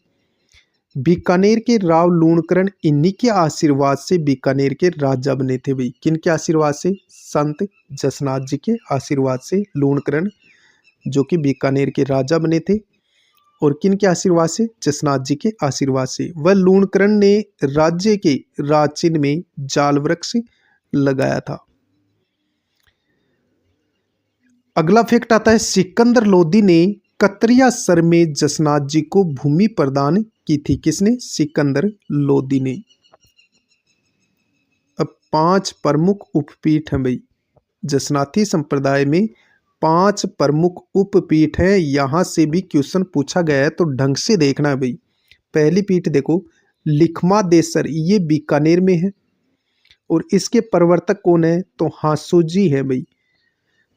बीकानेर के राव लूणकरण इन्हीं के आशीर्वाद से बीकानेर के राजा बने थे भाई। किन के आशीर्वाद से? संत जसनाथ जी के आशीर्वाद से लूणकरण जो कि बीकानेर के राजा बने थे। और किन के आशीर्वाद से? जसनाथ जी के आशीर्वाद से। वह लूणकरण ने राज्य के राजचिन्ह में जाल वृक्ष लगाया था। अगला फैक्ट आता है, सिकंदर लोदी ने कतरियासर में जसनाथ जी को भूमि प्रदान की थी। किसने? सिकंदर लोदी ने। अब 5 प्रमुख उपपीठ हैं भाई। जसनाती संप्रदाय में 5 प्रमुख उपपीठ हैं। यहाँ से भी क्वेश्चन पूछा गया है तो ढंग से देखना है भाई। पहली पीठ देखो, लिखमादेसर, ये बीकानेर में है, और इसके प्रवर्तक कौन है? तो हांसू जी है भाई।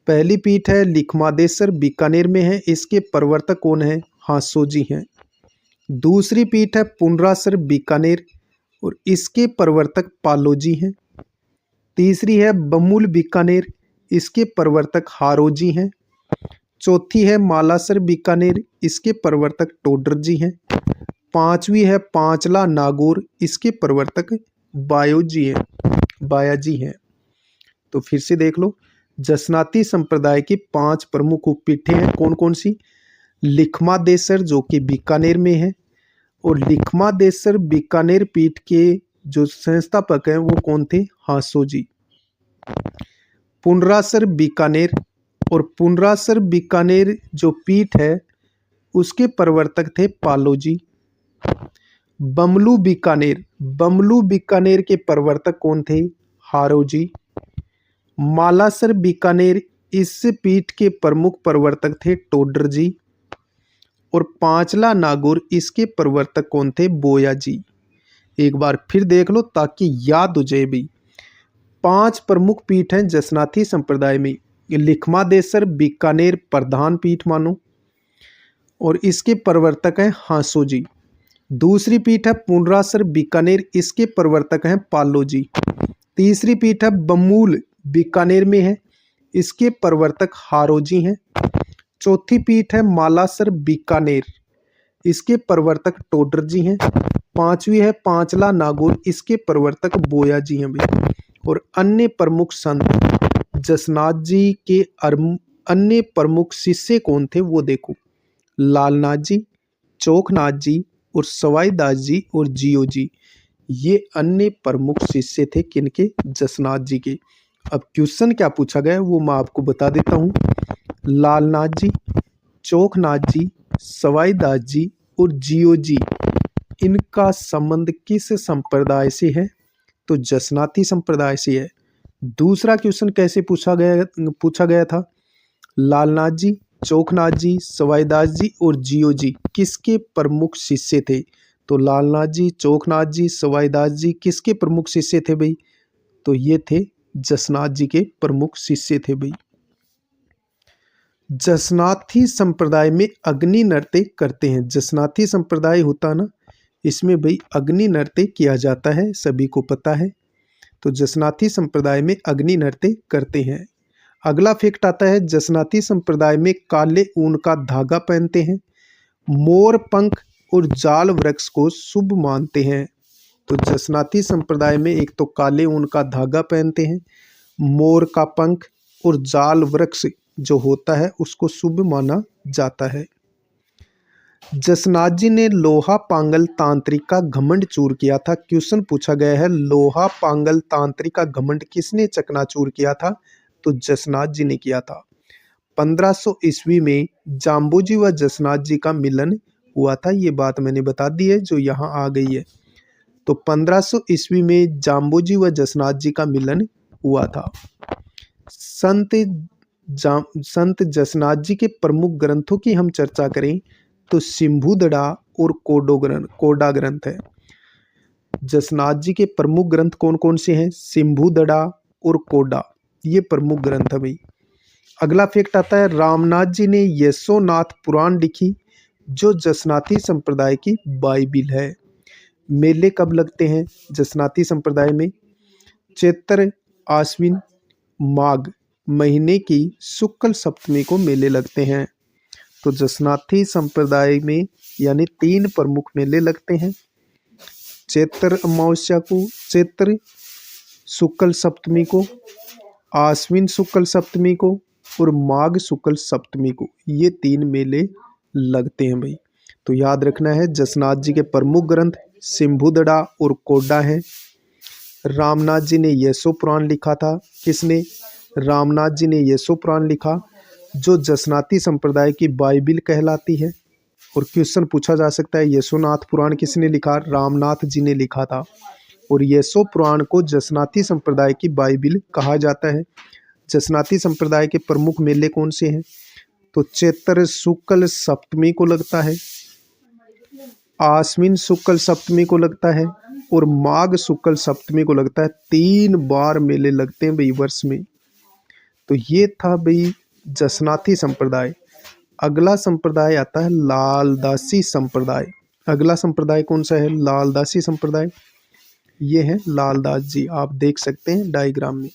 पहली पीठ है लिखमादेसर, बीकानेर में है, इसके प्रवर्तक कौन है? हांसू जी हैं। दूसरी पीठ है पुनरासर, बीकानेर, और इसके प्रवर्तक पालो जी हैं। तीसरी है बमूल, बीकानेर, इसके प्रवर्तक हारो जी हैं। चौथी है मालासर, बीकानेर, इसके प्रवर्तक टोडर जी हैं। पांचवी है पांचला, नागौर, इसके प्रवर्तक बायाजी हैं। तो फिर से देख लो, जसनाती संप्रदाय की 5 प्रमुख उपपीठें हैं। कौन कौन सी? लिखमादेसर जो कि बीकानेर में है, और लिखमादेसर बीकानेर पीठ के जो संस्थापक हैं वो कौन थे? हांसो जी। पुनरासर बीकानेर, और पुनरासर बीकानेर जो पीठ है उसके प्रवर्तक थे पालो जी। बमलू बीकानेर के प्रवर्तक कौन थे? हारो जी। मालासर बीकानेर, इस पीठ के प्रमुख प्रवर्तक थे टोडर जी। और पांचला नागौर, इसके प्रवर्तक कौन थे? बोया जी। एक बार फिर देख लो ताकि याद हो जाए भाई। 5 प्रमुख पीठ हैं जसनाती संप्रदाय में। लिखमादेसर बीकानेर प्रधान पीठ मानो, और इसके प्रवर्तक हैं हांसो जी। दूसरी पीठ है पुनरासर बीकानेर, इसके प्रवर्तक हैं पालो जी। तीसरी पीठ है बमूल बीकानेर में है, इसके प्रवर्तक हारो जी हैं। चौथी पीठ है मालासर बीकानेर, इसके प्रवर्तक टोडर जी हैं। पांचवी है पांचला नागौर, इसके प्रवर्तक बोया जी हैं भाई। और अन्य प्रमुख संत जसनाथ जी के अन्य प्रमुख शिष्य कौन थे वो देखो। लालनाथ जी, चोखनाथ जी, और सवाई दास जी, और जियो जी। ये अन्य प्रमुख शिष्य थे किनके? जसनाथ जी के। अब क्वेश्चन क्या पूछा गया है वो मैं आपको बता देता हूँ। लालनाथ जी, चोखनाथ जी, सवाई दास जी और जियो जी, इनका संबंध किस संप्रदाय से है? तो जसनाती संप्रदाय से है। दूसरा क्वेश्चन कैसे पूछा गया था? लालनाथ जी, चोखनाथ जी, सवाईदास जी और जियो जी किसके प्रमुख शिष्य थे? तो लालनाथ जी, चोखनाथ जी, सवाईदास जी किसके प्रमुख शिष्य थे भाई? तो ये थे जसनाथ जी के प्रमुख शिष्य थे भाई। जसनाती संप्रदाय में अग्नि नृत्य करते हैं। जसनाती संप्रदाय होता ना, इसमें भाई अग्नि नृत्य किया जाता है, सभी को पता है। तो जसनाती संप्रदाय में अग्नि नृत्य करते हैं। अगला फैक्ट आता है, जसनाती संप्रदाय में काले ऊन का धागा पहनते हैं, मोर पंख और जाल वृक्ष को शुभ मानते हैं। तो जसनाती संप्रदाय में एक तो काले ऊन का धागा पहनते हैं, मोर का पंख और जाल वृक्ष जो होता है उसको शुभ माना जाता है। जसनाथ जी ने लोहा पांगल तांत्रिक का घमंड चूर किया था। क्वेश्चन पूछा गया है, लोहा पांगल तांत्रिक का घमंड किसने चकनाचूर किया था? तो जसनाथ जी ने किया था। 1500 ईस्वी में जाम्बोजी व जसनाथ जी का मिलन हुआ था। ये बात मैंने बता दी है जो यहाँ आ गई है। तो 1500 ईस्वी में जाम्बोजी व जसनाथ जी का मिलन हुआ था। संत जसनाथ जी के प्रमुख ग्रंथों की हम चर्चा करें तो सिंभुदड़ा और कोडा ग्रंथ है। जसनाथ जी के प्रमुख ग्रंथ कौन कौन से हैं? सिंभुदड़ा और कोडा, ये प्रमुख ग्रंथ है भाई। अगला फैक्ट आता है, रामनाथ जी ने यशोनाथ पुराण लिखी जो जसनाती संप्रदाय की बाइबिल है। मेले कब लगते हैं जसनाती संप्रदाय में? चैत्र, आश्विन, माघ महीने की शुक्ल सप्तमी को मेले लगते हैं। तो जसनाती संप्रदाय में यानी 3 प्रमुख मेले लगते हैं, चैत्र अमावस्या को, चैत्र शुक्ल सप्तमी को, आश्विन शुक्ल सप्तमी को और माघ शुक्ल सप्तमी को। ये 3 मेले लगते हैं भाई। तो याद रखना है, जसनाथ जी के प्रमुख ग्रंथ सिंभुदड़ा और कोडा हैं। रामनाथ जी ने यशो पुराण लिखा था। किसने? रामनाथ जी ने यशो पुराण लिखा जो जसनाती संप्रदाय की बाइबिल कहलाती है। और क्वेश्चन पूछा जा सकता है, यशोनाथ पुराण किसने लिखा? रामनाथ जी ने लिखा था। और यशो पुराण को जसनाती संप्रदाय की बाइबिल कहा जाता है। जसनाती संप्रदाय के प्रमुख मेले कौन से हैं? तो चैत्र शुक्ल सप्तमी को लगता है, आश्विन शुक्ल सप्तमी को लगता है और माघ शुक्ल सप्तमी को लगता है। 3 बार मेले लगते हैं भाई वर्ष में। तो ये था भाई जसनाती संप्रदाय। अगला संप्रदाय आता है लालदासी संप्रदाय। अगला संप्रदाय कौन सा है? लालदासी संप्रदाय। ये है लालदास जी, आप देख सकते हैं डायग्राम में।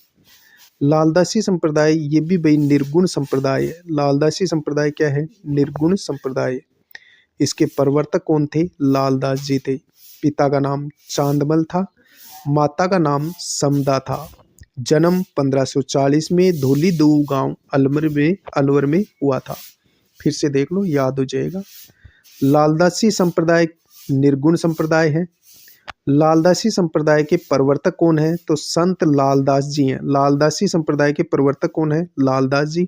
लालदासी संप्रदाय ये भी भाई निर्गुण संप्रदाय है। लालदासी संप्रदाय क्या है? निर्गुण संप्रदाय। इसके प्रवर्तक कौन थे? लालदास जी थे। पिता का नाम चांदमल था, माता का नाम समदा था। जन्म 1540 में धौलीदूव गांव अलवर में हुआ था। फिर से देख लो, याद हो जाएगा। लालदासी संप्रदाय निर्गुण संप्रदाय है। लालदासी संप्रदाय के प्रवर्तक कौन है? तो संत लालदास जी हैं। लालदासी संप्रदाय के प्रवर्तक कौन है? लालदास जी।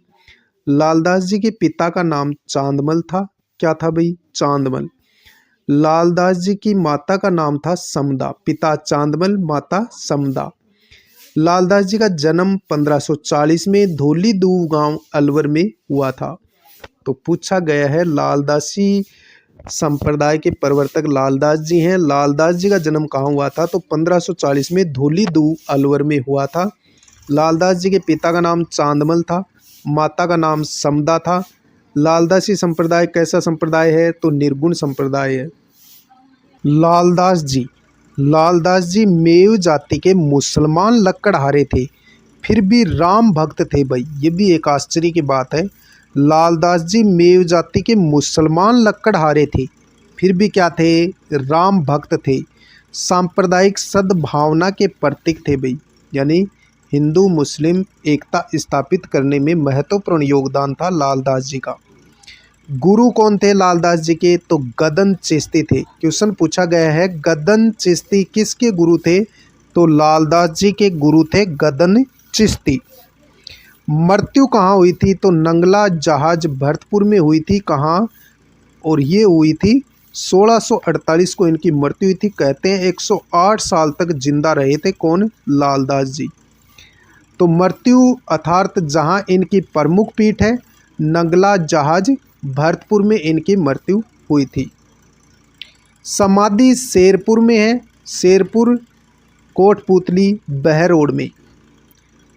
लालदास जी के पिता का नाम चांदमल था। क्या था भाई? चांदमल। लालदास जी की माता का नाम था समदा। पिता चांदमल, माता समदा। लालदास जी का जन्म 1540 में धौलीदूव गांव अलवर में हुआ था। तो पूछा गया है, लालदासी संप्रदाय के प्रवर्तक लालदास जी हैं। लालदास जी का जन्म कहाँ हुआ था? तो 1540 में धौलीदूव अलवर में हुआ था। लालदास जी के पिता का नाम चांदमल था, माता का नाम समदा था। लालदासी संप्रदाय कैसा संप्रदाय है? तो निर्गुण संप्रदाय है। लालदास जी मेव जाति के मुसलमान लकड़हारे थे, फिर भी राम भक्त थे भाई। ये भी एक आश्चर्य की बात है। लालदास जी मेव जाति के मुसलमान लकड़हारे थे, फिर भी क्या थे? राम भक्त थे। सांप्रदायिक सद्भावना के प्रतीक थे भाई, यानी हिंदू मुस्लिम एकता स्थापित करने में महत्वपूर्ण योगदान था लालदास जी का। गुरु कौन थे लालदास जी के? तो गदन चिश्ती थे। क्वेश्चन पूछा गया है, गदन चिश्ती किसके गुरु थे? तो लालदास जी के गुरु थे गदन चिश्ती। मृत्यु कहाँ हुई थी? तो नंगला जहाज भरतपुर में हुई थी। कहाँ? और ये हुई थी 1648 को इनकी मृत्यु हुई थी। कहते हैं 108 साल तक जिंदा रहे थे। कौन? लालदास जी। तो मृत्यु अर्थात जहाँ इनकी प्रमुख पीठ है नंगला जहाज भरतपुर में इनकी मृत्यु हुई थी। समाधि शेरपुर में है। शेरपुर कोटपुतली बहरोड में।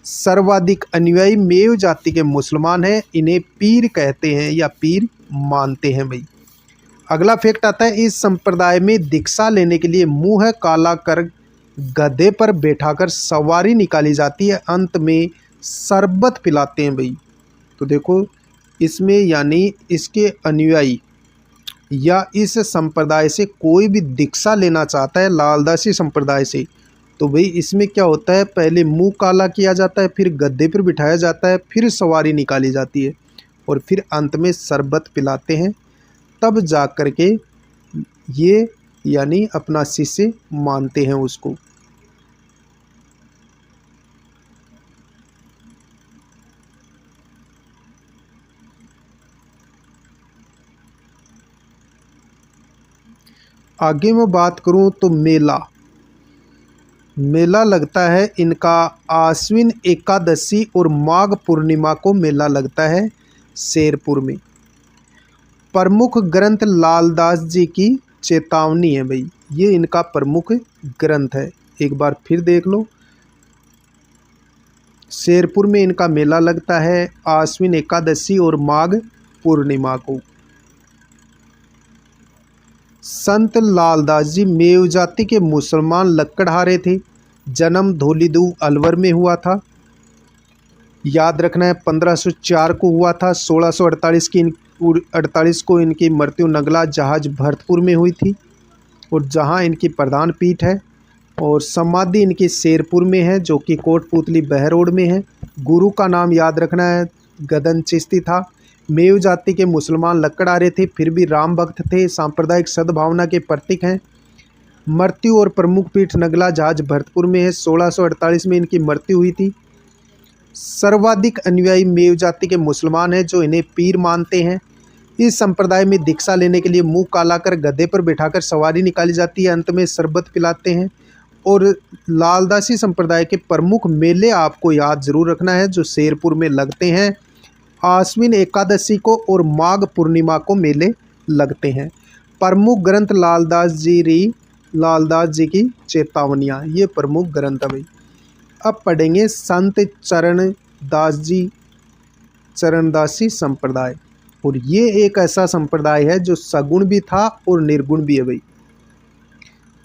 सर्वाधिक अनुयायी मेव जाति के मुसलमान हैं, इन्हें पीर कहते हैं या पीर मानते हैं भाई। अगला फैक्ट आता है, इस संप्रदाय में दीक्षा लेने के लिए मुंह काला कर गधे पर बैठाकर सवारी निकाली जाती है, अंत में शरबत पिलाते हैं भाई। तो देखो इसमें, यानी इसके अनुयायी या इस संप्रदाय से कोई भी दीक्षा लेना चाहता है लालदासी संप्रदाय से, तो भाई इसमें क्या होता है, पहले मुंह काला किया जाता है, फिर गद्दे पर बिठाया जाता है, फिर सवारी निकाली जाती है और फिर अंत में शरबत पिलाते हैं, तब जा कर के ये यानी अपना शिष्य मानते हैं उसको। आगे मैं बात करूं तो मेला लगता है इनका आश्विन एकादशी और माघ पूर्णिमा को मेला लगता है शेरपुर में। प्रमुख ग्रंथ लालदास जी की चेतावनी है भाई, ये इनका प्रमुख ग्रंथ है। एक बार फिर देख लो, शेरपुर में इनका मेला लगता है आश्विन एकादशी और माघ पूर्णिमा को। संत लालदास जी मेव जाति के मुसलमान लकड़हारे थे। जन्म धौलीदूव अलवर में हुआ था। याद रखना है 1504 को हुआ था। 1648 को इनकी मृत्यु नगला जहाज भरतपुर में हुई थी और जहां इनकी प्रधान पीठ है, और समाधि इनकी शेरपुर में है जो कि कोटपुतली बहरोड में है। गुरु का नाम याद रखना है गदन चिश्ती था। मेव जाति के मुसलमान लकड़हारे थे, फिर भी राम भक्त थे। सांप्रदायिक सद्भावना के प्रतीक हैं। मृत्यु और प्रमुख पीठ नगला जहाज भरतपुर में है। 1648 में इनकी मृत्यु हुई थी। सर्वाधिक अनुयायी मेव जाति के मुसलमान हैं जो इन्हें पीर मानते हैं। इस संप्रदाय में दीक्षा लेने के लिए मुंह काला कर गधे पर बैठाकर सवारी निकाली जाती है, अंत में शरबत पिलाते हैं। और लालदासी संप्रदाय के प्रमुख मेले आपको याद जरूर रखना है जो शेरपुर में लगते हैं। आश्विन एकादशी को और माघ पूर्णिमा को मेले लगते हैं। प्रमुख ग्रंथ लालदास जी की चेतावनियाँ, ये प्रमुख ग्रंथ है भाई। अब पढ़ेंगे संत चरणदासी संप्रदाय, और ये एक ऐसा संप्रदाय है जो सगुण भी था और निर्गुण भी है भाई।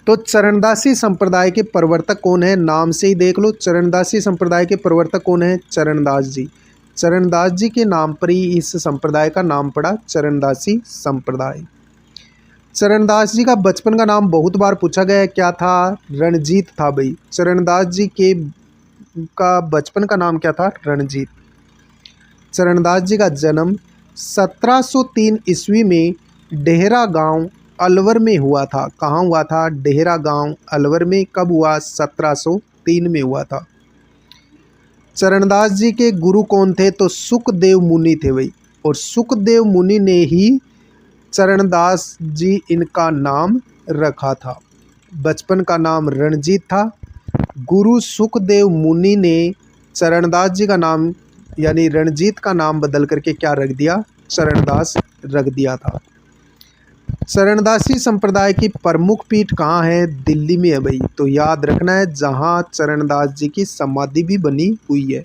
तो चरणदासी संप्रदाय के प्रवर्तक कौन है? नाम से ही देख लो, चरणदासी संप्रदाय के प्रवर्तक कौन है? चरणदास जी। चरणदास जी के नाम पर ही इस संप्रदाय का नाम पड़ा चरणदासी संप्रदाय। चरणदास जी का बचपन का नाम बहुत बार पूछा गया है, क्या था? रणजीत था भाई। चरणदास जी के का बचपन का नाम क्या था? रणजीत। चरणदास जी का जन्म 1703 ईस्वी में डेहरा गांव अलवर में हुआ था। कहाँ हुआ था? डेहरा गांव अलवर में। कब हुआ? 1703 में हुआ था। चरणदास जी के गुरु कौन थे? तो सुखदेव मुनि थे भाई, और सुखदेव मुनि ने ही चरणदास जी इनका नाम रखा था। बचपन का नाम रणजीत था। गुरु सुखदेव मुनि ने चरणदास जी का नाम यानी रणजीत का नाम बदल करके क्या रख दिया? चरणदास रख दिया था। चरणदासी संप्रदाय की प्रमुख पीठ कहाँ है? दिल्ली में है भाई। तो याद रखना है, जहाँ चरणदास जी की समाधि भी बनी हुई है।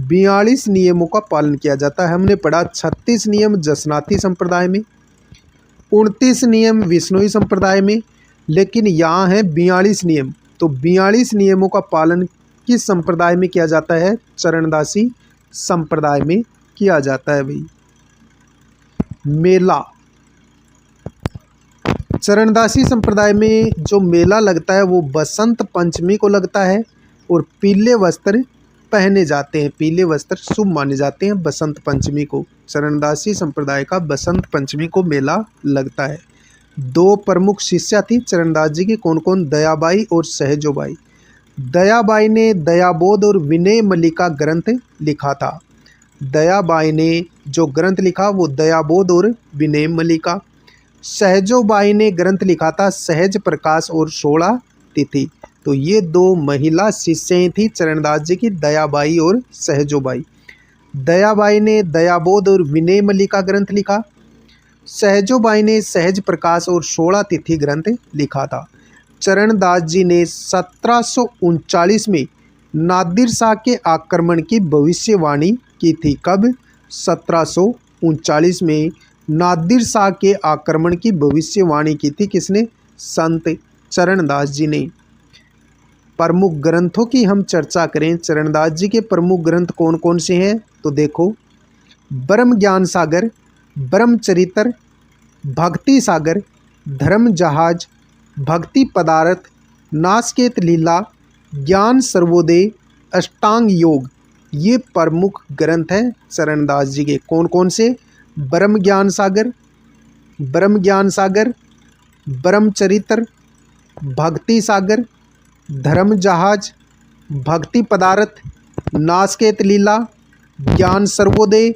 42 नियमों का पालन किया जाता है। हमने पढ़ा 36 नियम जसनाती संप्रदाय में, 29 नियम विष्णुई संप्रदाय में, लेकिन यहाँ है 42 नियम। तो 42 नियमों का पालन किस संप्रदाय में किया जाता है? चरणदासी संप्रदाय में किया जाता है भाई। मेला, चरणदासी संप्रदाय में जो मेला लगता है वो बसंत पंचमी को लगता है, और पीले वस्त्र पहने जाते हैं। पीले वस्त्र शुभ माने जाते हैं बसंत पंचमी को। चरणदासी संप्रदाय का बसंत पंचमी को मेला लगता है। 2 प्रमुख शिष्या थी चरणदास जी की, कौन कौन? दयाबाई और सहजोबाई। दयाबाई ने दयाबोध और विनय मल्लिका ग्रंथ लिखा था। दयाबाई ने जो ग्रंथ लिखा वो दयाबोध और विनय मल्लिका। सहजोबाई ने ग्रंथ लिखा था सहज प्रकाश और 16 तिथि। तो ये 2 महिला शिष्याएं थी चरणदास जी की, दयाबाई और सहजोबाई। दयाबाई ने दयाबोध और विनय मल्लिका ग्रंथ लिखा। सहजोबाई ने सहज प्रकाश और 16 तिथि ग्रंथ लिखा था। चरणदास जी ने 1739 में नादिर शाह के आक्रमण की भविष्यवाणी की थी। कब? 1739 में नादिर शाह के आक्रमण की भविष्यवाणी की थी। किसने? संत चरणदास जी ने। प्रमुख ग्रंथों की हम चर्चा करें, चरणदास जी के प्रमुख ग्रंथ कौन कौन से हैं? तो देखो, ब्रह्म ज्ञान सागर, ब्रह्मचरित्र, भक्ति सागर, धर्म जहाज, भक्ति पदार्थ, नासकेत लीला, ज्ञान सर्वोदय, अष्टांग योग, ये प्रमुख ग्रंथ हैं चरणदास जी के। कौन कौन से? ब्रह्म ज्ञान सागर, ब्रह्मचरित्र, भक्ति सागर, धर्म जहाज, भक्ति पदार्थ, नासकेत लीला, ज्ञान सर्वोदय,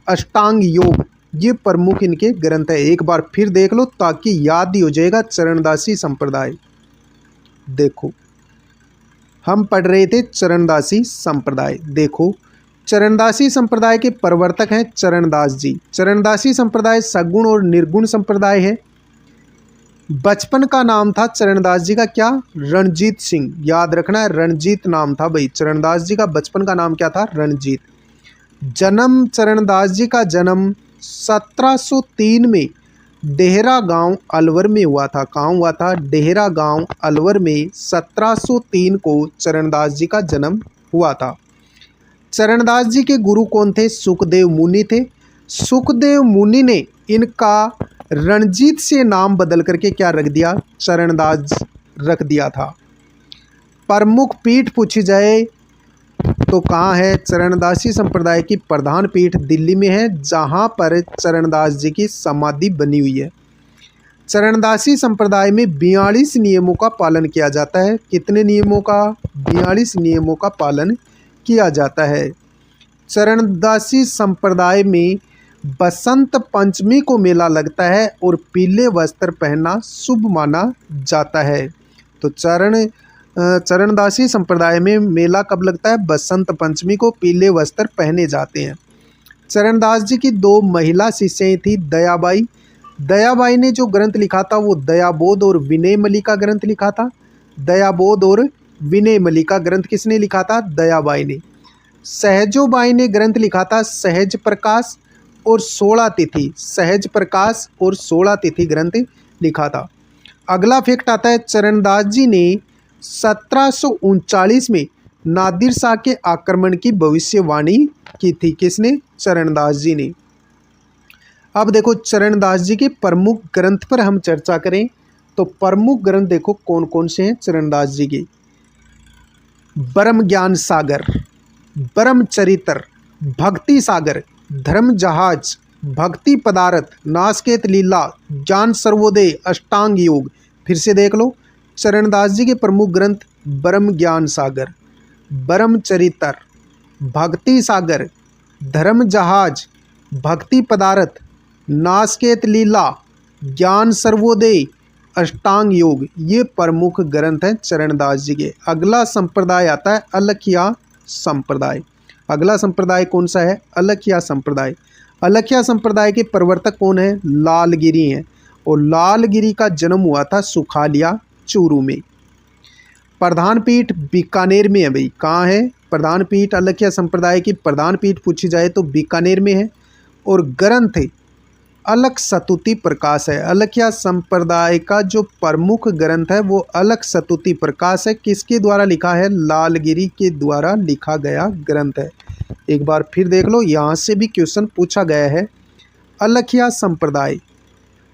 अष्टांग योग, ये प्रमुख इनके ग्रंथ है। एक बार फिर देख लो ताकि याद ही हो जाएगा चरणदासी संप्रदाय। देखो, हम पढ़ रहे थे चरणदासी संप्रदाय। देखो, चरणदासी संप्रदाय के प्रवर्तक हैं चरणदास जी। चरणदासी संप्रदाय सगुण और निर्गुण संप्रदाय है। बचपन का नाम था चरणदास जी का क्या? रणजीत सिंह। याद रखना है, रणजीत नाम था भाई। चरणदास जी का बचपन का नाम क्या था? रणजीत। जन्म, चरणदास जी का जन्म 1703 में डेहरा गांव अलवर में हुआ था। कहाँ हुआ था? डेहरा गांव अलवर में 1703 को चरणदास जी का जन्म हुआ था। चरणदास जी के गुरु कौन थे? सुखदेव मुनि थे। सुखदेव मुनि ने इनका रणजीत से नाम बदल करके क्या रख दिया? चरणदास रख दिया था। प्रमुख पीठ पूछी जाए तो कहाँ है? चरणदासी संप्रदाय की प्रधान पीठ दिल्ली में है, जहाँ पर चरणदास जी की समाधि बनी हुई है। चरणदासी संप्रदाय में 42 नियमों का पालन किया जाता है। कितने नियमों का? 42 नियमों का पालन किया जाता है। चरणदासी संप्रदाय में बसंत पंचमी को मेला लगता है और पीले वस्त्र पहनना शुभ माना जाता है। तो चरणदासी संप्रदाय में मेला कब लगता है? बसंत पंचमी को। पीले वस्त्र पहने जाते हैं। चरणदास जी की 2 महिला शिष्याएं थी दयाबाई। दयाबाई ने जो ग्रंथ लिखा था वो दयाबोध और विनय मल्लिका ग्रंथ लिखा था। दयाबोध और विनय मल्लिका ग्रंथ किसने लिखा था? दयाबाई ने। सहजोबाई ने ग्रंथ लिखा था सहज प्रकाश और 16 तिथि। सहज प्रकाश और 16 तिथि ग्रंथ लिखा था। अगला फैक्ट आता है, चरणदास जी ने 1739 में नादिर शाह के आक्रमण की भविष्यवाणी की थी। किसने? चरणदास जी ने। अब देखो चरणदास जी के प्रमुख ग्रंथ पर हम चर्चा करें तो प्रमुख ग्रंथ देखो कौन कौन से हैं चरणदास जी के। ब्रह्म ज्ञान सागर, ब्रह्म चरित्र, भक्ति सागर, धर्म जहाज, भक्ति पदार्थ, नासकेत लीला, ज्ञान सर्वोदय, अष्टांग योग। फिर से देख लो चरणदास जी के प्रमुख ग्रंथ ब्रह्म ज्ञान सागर, ब्रह्म चरित्र, भक्ति सागर, धर्म जहाज, भक्ति पदार्थ, नासकेत लीला, ज्ञान सर्वोदय, अष्टांग योग। ये प्रमुख ग्रंथ हैं चरणदास जी के। अगला संप्रदाय आता है अलखिया संप्रदाय। अगला संप्रदाय कौन सा है? अलखिया संप्रदाय। अलखिया संप्रदाय के प्रवर्तक कौन है? लालगिरी हैं। और लालगिरी का जन्म हुआ था सुखालिया चूरू में। प्रधान पीठ बीकानेर में है भाई। कहाँ है प्रधान पीठ? अलखिया संप्रदाय की प्रधान पीठ पूछी जाए तो बीकानेर में है। और ग्रंथ अलख सतुति प्रकाश है। अलखिया संप्रदाय का जो प्रमुख ग्रंथ है वो अलख सतुति प्रकाश है। किसके द्वारा लिखा है? लालगिरी के द्वारा लिखा गया ग्रंथ है। एक बार फिर देख लो, यहाँ से भी क्वेश्चन पूछा गया है। अलखिया संप्रदाय,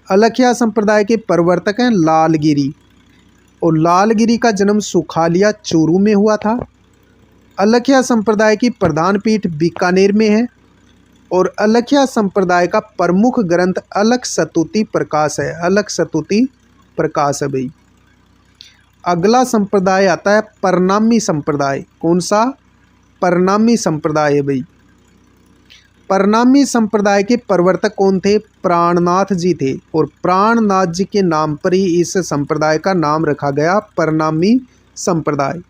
अलखिया संप्रदाय के प्रवर्तक हैं लालगिरी। और लालगिरी का जन्म सुखालिया चूरू में हुआ था। अलखिया संप्रदाय की प्रधान पीठ बीकानेर में है। और अलखिया संप्रदाय का प्रमुख ग्रंथ अलख सतुति प्रकाश है। अलख सतुति प्रकाश है भाई। अगला संप्रदाय आता है परनामी संप्रदाय। कौन सा? परनामी संप्रदाय है भाई। परनामी संप्रदाय के प्रवर्तक कौन थे? प्राणनाथ जी थे। और प्राणनाथ जी के नाम पर ही इस संप्रदाय का नाम रखा गया परनामी संप्रदाय।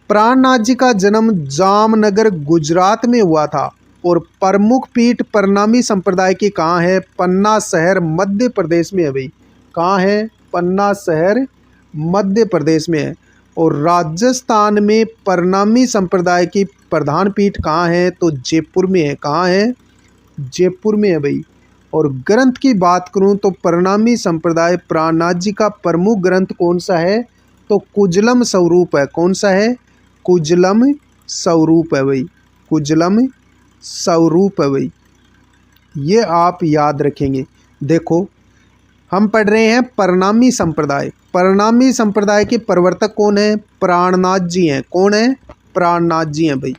प्राणनाथ जी का जन्म जामनगर गुजरात में हुआ था। और प्रमुख पीठ परनामी संप्रदाय की कहाँ है? पन्ना शहर मध्य प्रदेश में है भाई। कहाँ है? पन्ना शहर मध्य प्रदेश में है। और राजस्थान में परनामी संप्रदाय की प्रधान पीठ कहाँ है? तो जयपुर में है। कहाँ है? जयपुर में है भाई। और ग्रंथ की बात करूँ तो परनामी संप्रदाय प्राणनाथ जी का प्रमुख ग्रंथ कौन सा है? तो कुजलम स्वरूप है। कौन सा है? कुजलम स्वरूप है भाई। कुजलम स्वरूप है भाई। ये आप याद रखेंगे। देखो हम पढ़ रहे हैं परनामी संप्रदाय। परनामी संप्रदाय के प्रवर्तक कौन है? प्राणनाथ जी हैं। कौन है? प्राणनाथ जी हैं भाई।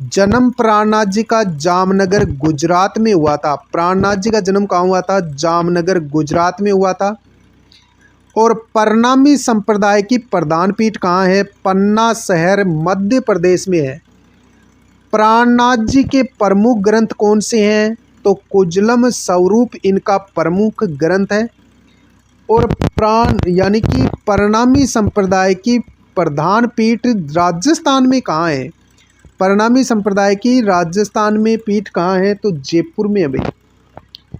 जन्म प्राणनाथ जी का जामनगर गुजरात में हुआ था। प्राणनाथ जी का जन्म कहाँ हुआ था? जामनगर गुजरात में हुआ था। और परनामी संप्रदाय की प्रधान पीठ कहाँ है? पन्ना शहर मध्य प्रदेश में है। प्राणनाथ जी के प्रमुख ग्रंथ कौन से हैं? तो कुजलम स्वरूप इनका प्रमुख ग्रंथ है। और प्राण यानी कि परनामी संप्रदाय की प्रधान पीठ राजस्थान में कहाँ है? परनामी संप्रदाय की राजस्थान में पीठ कहाँ है? तो जयपुर में है भाई।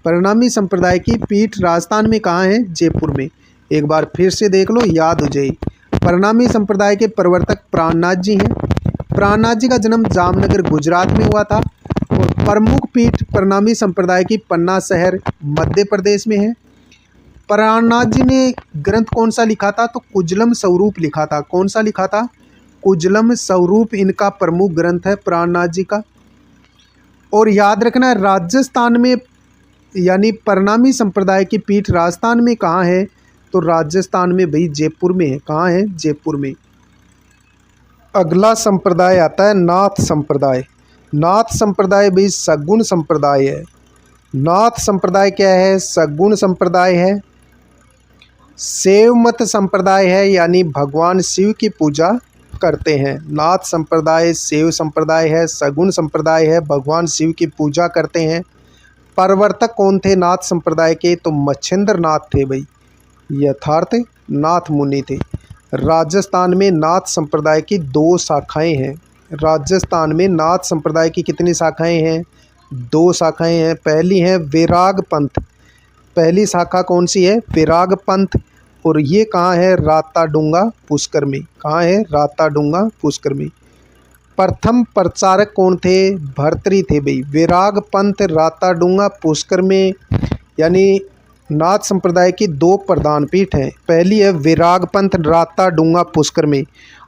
परनामी संप्रदाय की पीठ राजस्थान में कहाँ है? जयपुर में। एक बार फिर से देख लो, याद हो जाए। परनामी संप्रदाय के प्रवर्तक प्राणनाथ जी हैं। प्राणनाथ जी का जन्म जामनगर गुजरात में हुआ था। और प्रमुख पीठ परनामी संप्रदाय की पन्ना शहर मध्य प्रदेश में है। प्राणनाथ जी ने ग्रंथ कौन सा लिखा था? तो कुजलम स्वरूप लिखा था। कौन सा लिखा था? कुजलम स्वरूप इनका प्रमुख ग्रंथ है प्राणनाथ जी का। और याद रखना है राजस्थान में यानी परनामी संप्रदाय की पीठ राजस्थान में कहाँ है? तो राजस्थान में भाई जयपुर में है। कहाँ है? जयपुर में। अगला संप्रदाय आता है नाथ संप्रदाय। नाथ संप्रदाय भाई सगुण संप्रदाय है। नाथ संप्रदाय क्या है? सगुण संप्रदाय है। शैव मत संप्रदाय है, यानी भगवान शिव की पूजा करते हैं। नाथ संप्रदाय शैव संप्रदाय है, सगुण संप्रदाय है, भगवान शिव की पूजा करते हैं। प्रवर्तक कौन थे नाथ संप्रदाय के? तो मच्छिंद्र नाथ थे भाई। यथार्थ नाथ मुनि थे। राजस्थान में नाथ संप्रदाय की 2 शाखाएं हैं। राजस्थान में नाथ संप्रदाय की कितनी शाखाएं हैं? 2 शाखाएं हैं। पहली है वैराग पंथ। पहली शाखा कौन सी है? वैराग पंथ। और ये कहाँ है? राताडूंगा पुष्कर में। कहाँ है? राताडूंगा पुष्कर में। प्रथम प्रचारक कौन थे? भर्तृहरि थे भाई। वैराग पंथ राताडूंगा पुष्कर में, यानी नाथ संप्रदाय की 2 प्रधान पीठ हैं। पहली है वैराग पंथ राताडूंगा पुष्कर में।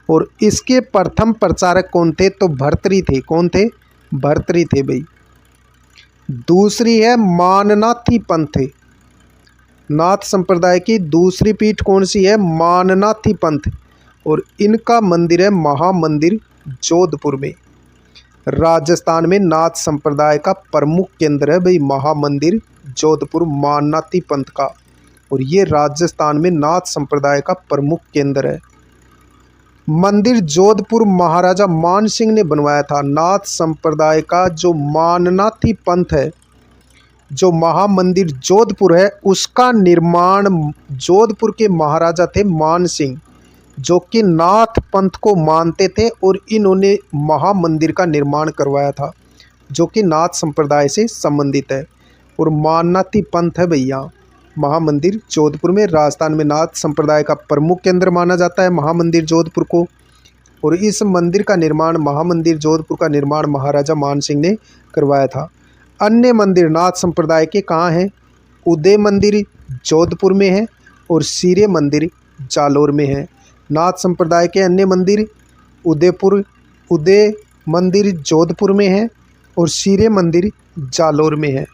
और इसके प्रथम प्रचारक कौन थे? तो भर्तृहरि थे। कौन थे? भर्तृहरि थे भाई। दूसरी है माननाथी पंथ। नाथ संप्रदाय की दूसरी पीठ कौन सी है? माननाथी पंथ। और इनका मंदिर है महामंदिर जोधपुर में। राजस्थान में नाथ संप्रदाय का प्रमुख केंद्र है भाई महामंदिर जोधपुर माननाथी पंथ का। और ये राजस्थान में नाथ संप्रदाय का प्रमुख केंद्र है। मंदिर जोधपुर महाराजा मान सिंह ने बनवाया था। नाथ संप्रदाय का जो माननाथी पंथ है, जो महामंदिर जोधपुर है, उसका निर्माण जोधपुर के महाराजा थे मान सिंह, जो कि नाथ पंथ को मानते थे और इन्होंने महामंदिर का निर्माण करवाया था, जो कि नाथ संप्रदाय से संबंधित है। और माननाथी पंथ है भैया महामंदिर जोधपुर में। राजस्थान में नाथ संप्रदाय का प्रमुख केंद्र माना जाता है महामंदिर जोधपुर को। और इस मंदिर का निर्माण महामंदिर जोधपुर का निर्माण महाराजा मान सिंह ने करवाया था। अन्य मंदिर नाथ संप्रदाय के कहाँ हैं? उदय मंदिर जोधपुर में है और सीरे मंदिर जालोर में है। नाथ संप्रदाय के अन्य मंदिर उदय मंदिर जोधपुर में है और सीरे मंदिर जालोर में है।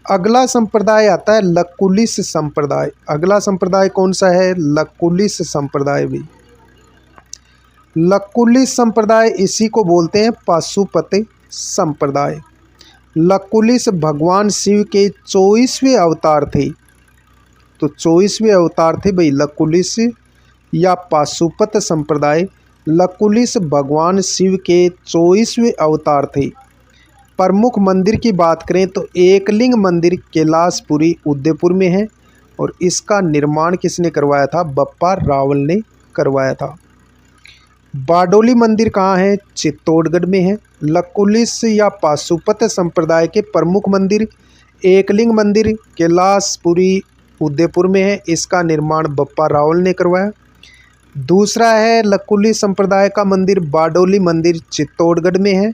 अगला संप्रदाय आता है लकुलिस संप्रदाय। अगला संप्रदाय कौन सा है? लकुलिस संप्रदाय भी। लकुलिस संप्रदाय इसी को बोलते हैं पाशुपत संप्रदाय। लकुलिस भगवान शिव के 24वें अवतार थे। तो 24वें अवतार थे भाई लकुलिस या पाशुपत संप्रदाय। लकुलिस भगवान शिव के 24वें अवतार थे। प्रमुख मंदिर की बात करें तो एकलिंग मंदिर कैलाशपुरी उदयपुर में है और इसका निर्माण किसने करवाया था? बप्पा रावल ने करवाया था। बारडोली मंदिर कहाँ है? चित्तौड़गढ़ में है। लकुलिस या पाशुपत संप्रदाय के प्रमुख मंदिर एकलिंग मंदिर कैलाशपुरी उदयपुर में है। इसका निर्माण बप्पा रावल ने करवाया। दूसरा है लकुलिस संप्रदाय का मंदिर बारडोली मंदिर चित्तौड़गढ़ में है।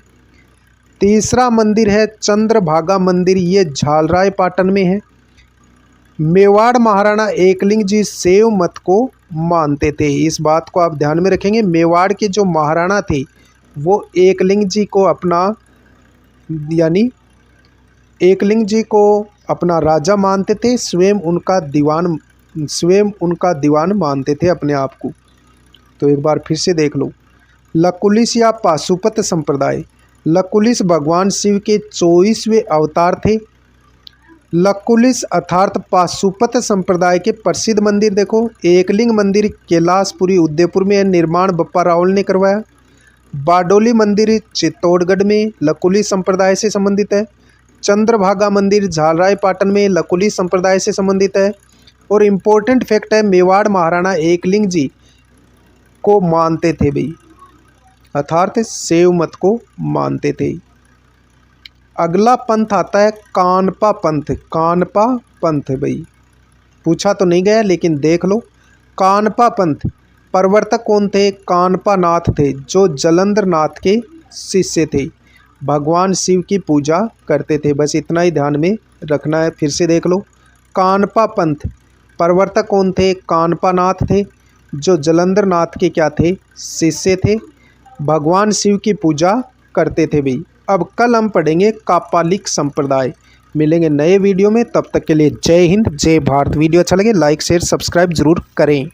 तीसरा मंदिर है चंद्रभागा मंदिर, ये झालराय पाटन में है। मेवाड़ महाराणा एकलिंग जी शैव मत को मानते थे। इस बात को आप ध्यान में रखेंगे। मेवाड़ के जो महाराणा थे वो एकलिंग जी को अपना राजा मानते थे, स्वयं उनका दीवान मानते थे अपने आप को। तो एक बार फिर से देख लो। लकुलिस या पाशुपत संप्रदाय। लकुलिस भगवान शिव के 24वें अवतार थे। लकुलिस अर्थात पाशुपत संप्रदाय के प्रसिद्ध मंदिर देखो, एकलिंग मंदिर कैलाशपुरी उदयपुर में निर्माण बप्पा रावल ने करवाया। बारडोली मंदिर चित्तौड़गढ़ में लकुलिस संप्रदाय से संबंधित है। चंद्रभागा मंदिर झालराय पाटन में लकुलिस संप्रदाय से संबंधित है। और इम्पोर्टेंट फैक्ट है मेवाड़ महाराणा एकलिंग जी को मानते थे भाई, अर्थात शैव मत को मानते थे। अगला पंथ आता है कानपा पंथ। कानपा पंथ भाई पूछा तो नहीं गया लेकिन देख लो। कानपा पंथ प्रवर्तक कौन थे? कानपा नाथ थे, जो जलंधर नाथ के शिष्य थे। भगवान शिव की पूजा करते थे। बस इतना ही ध्यान में रखना है। फिर से देख लो। कानपा पंथ प्रवर्तक कौन थे? कानपा नाथ थे, जो जलंधर नाथ के क्या थे? शिष्य थे। भगवान शिव की पूजा करते थे भाई। अब कल हम पढ़ेंगे कापालिक संप्रदाय। मिलेंगे नए वीडियो में, तब तक के लिए जय हिंद जय भारत। वीडियो अच्छा लगे लाइक शेयर सब्सक्राइब जरूर करें।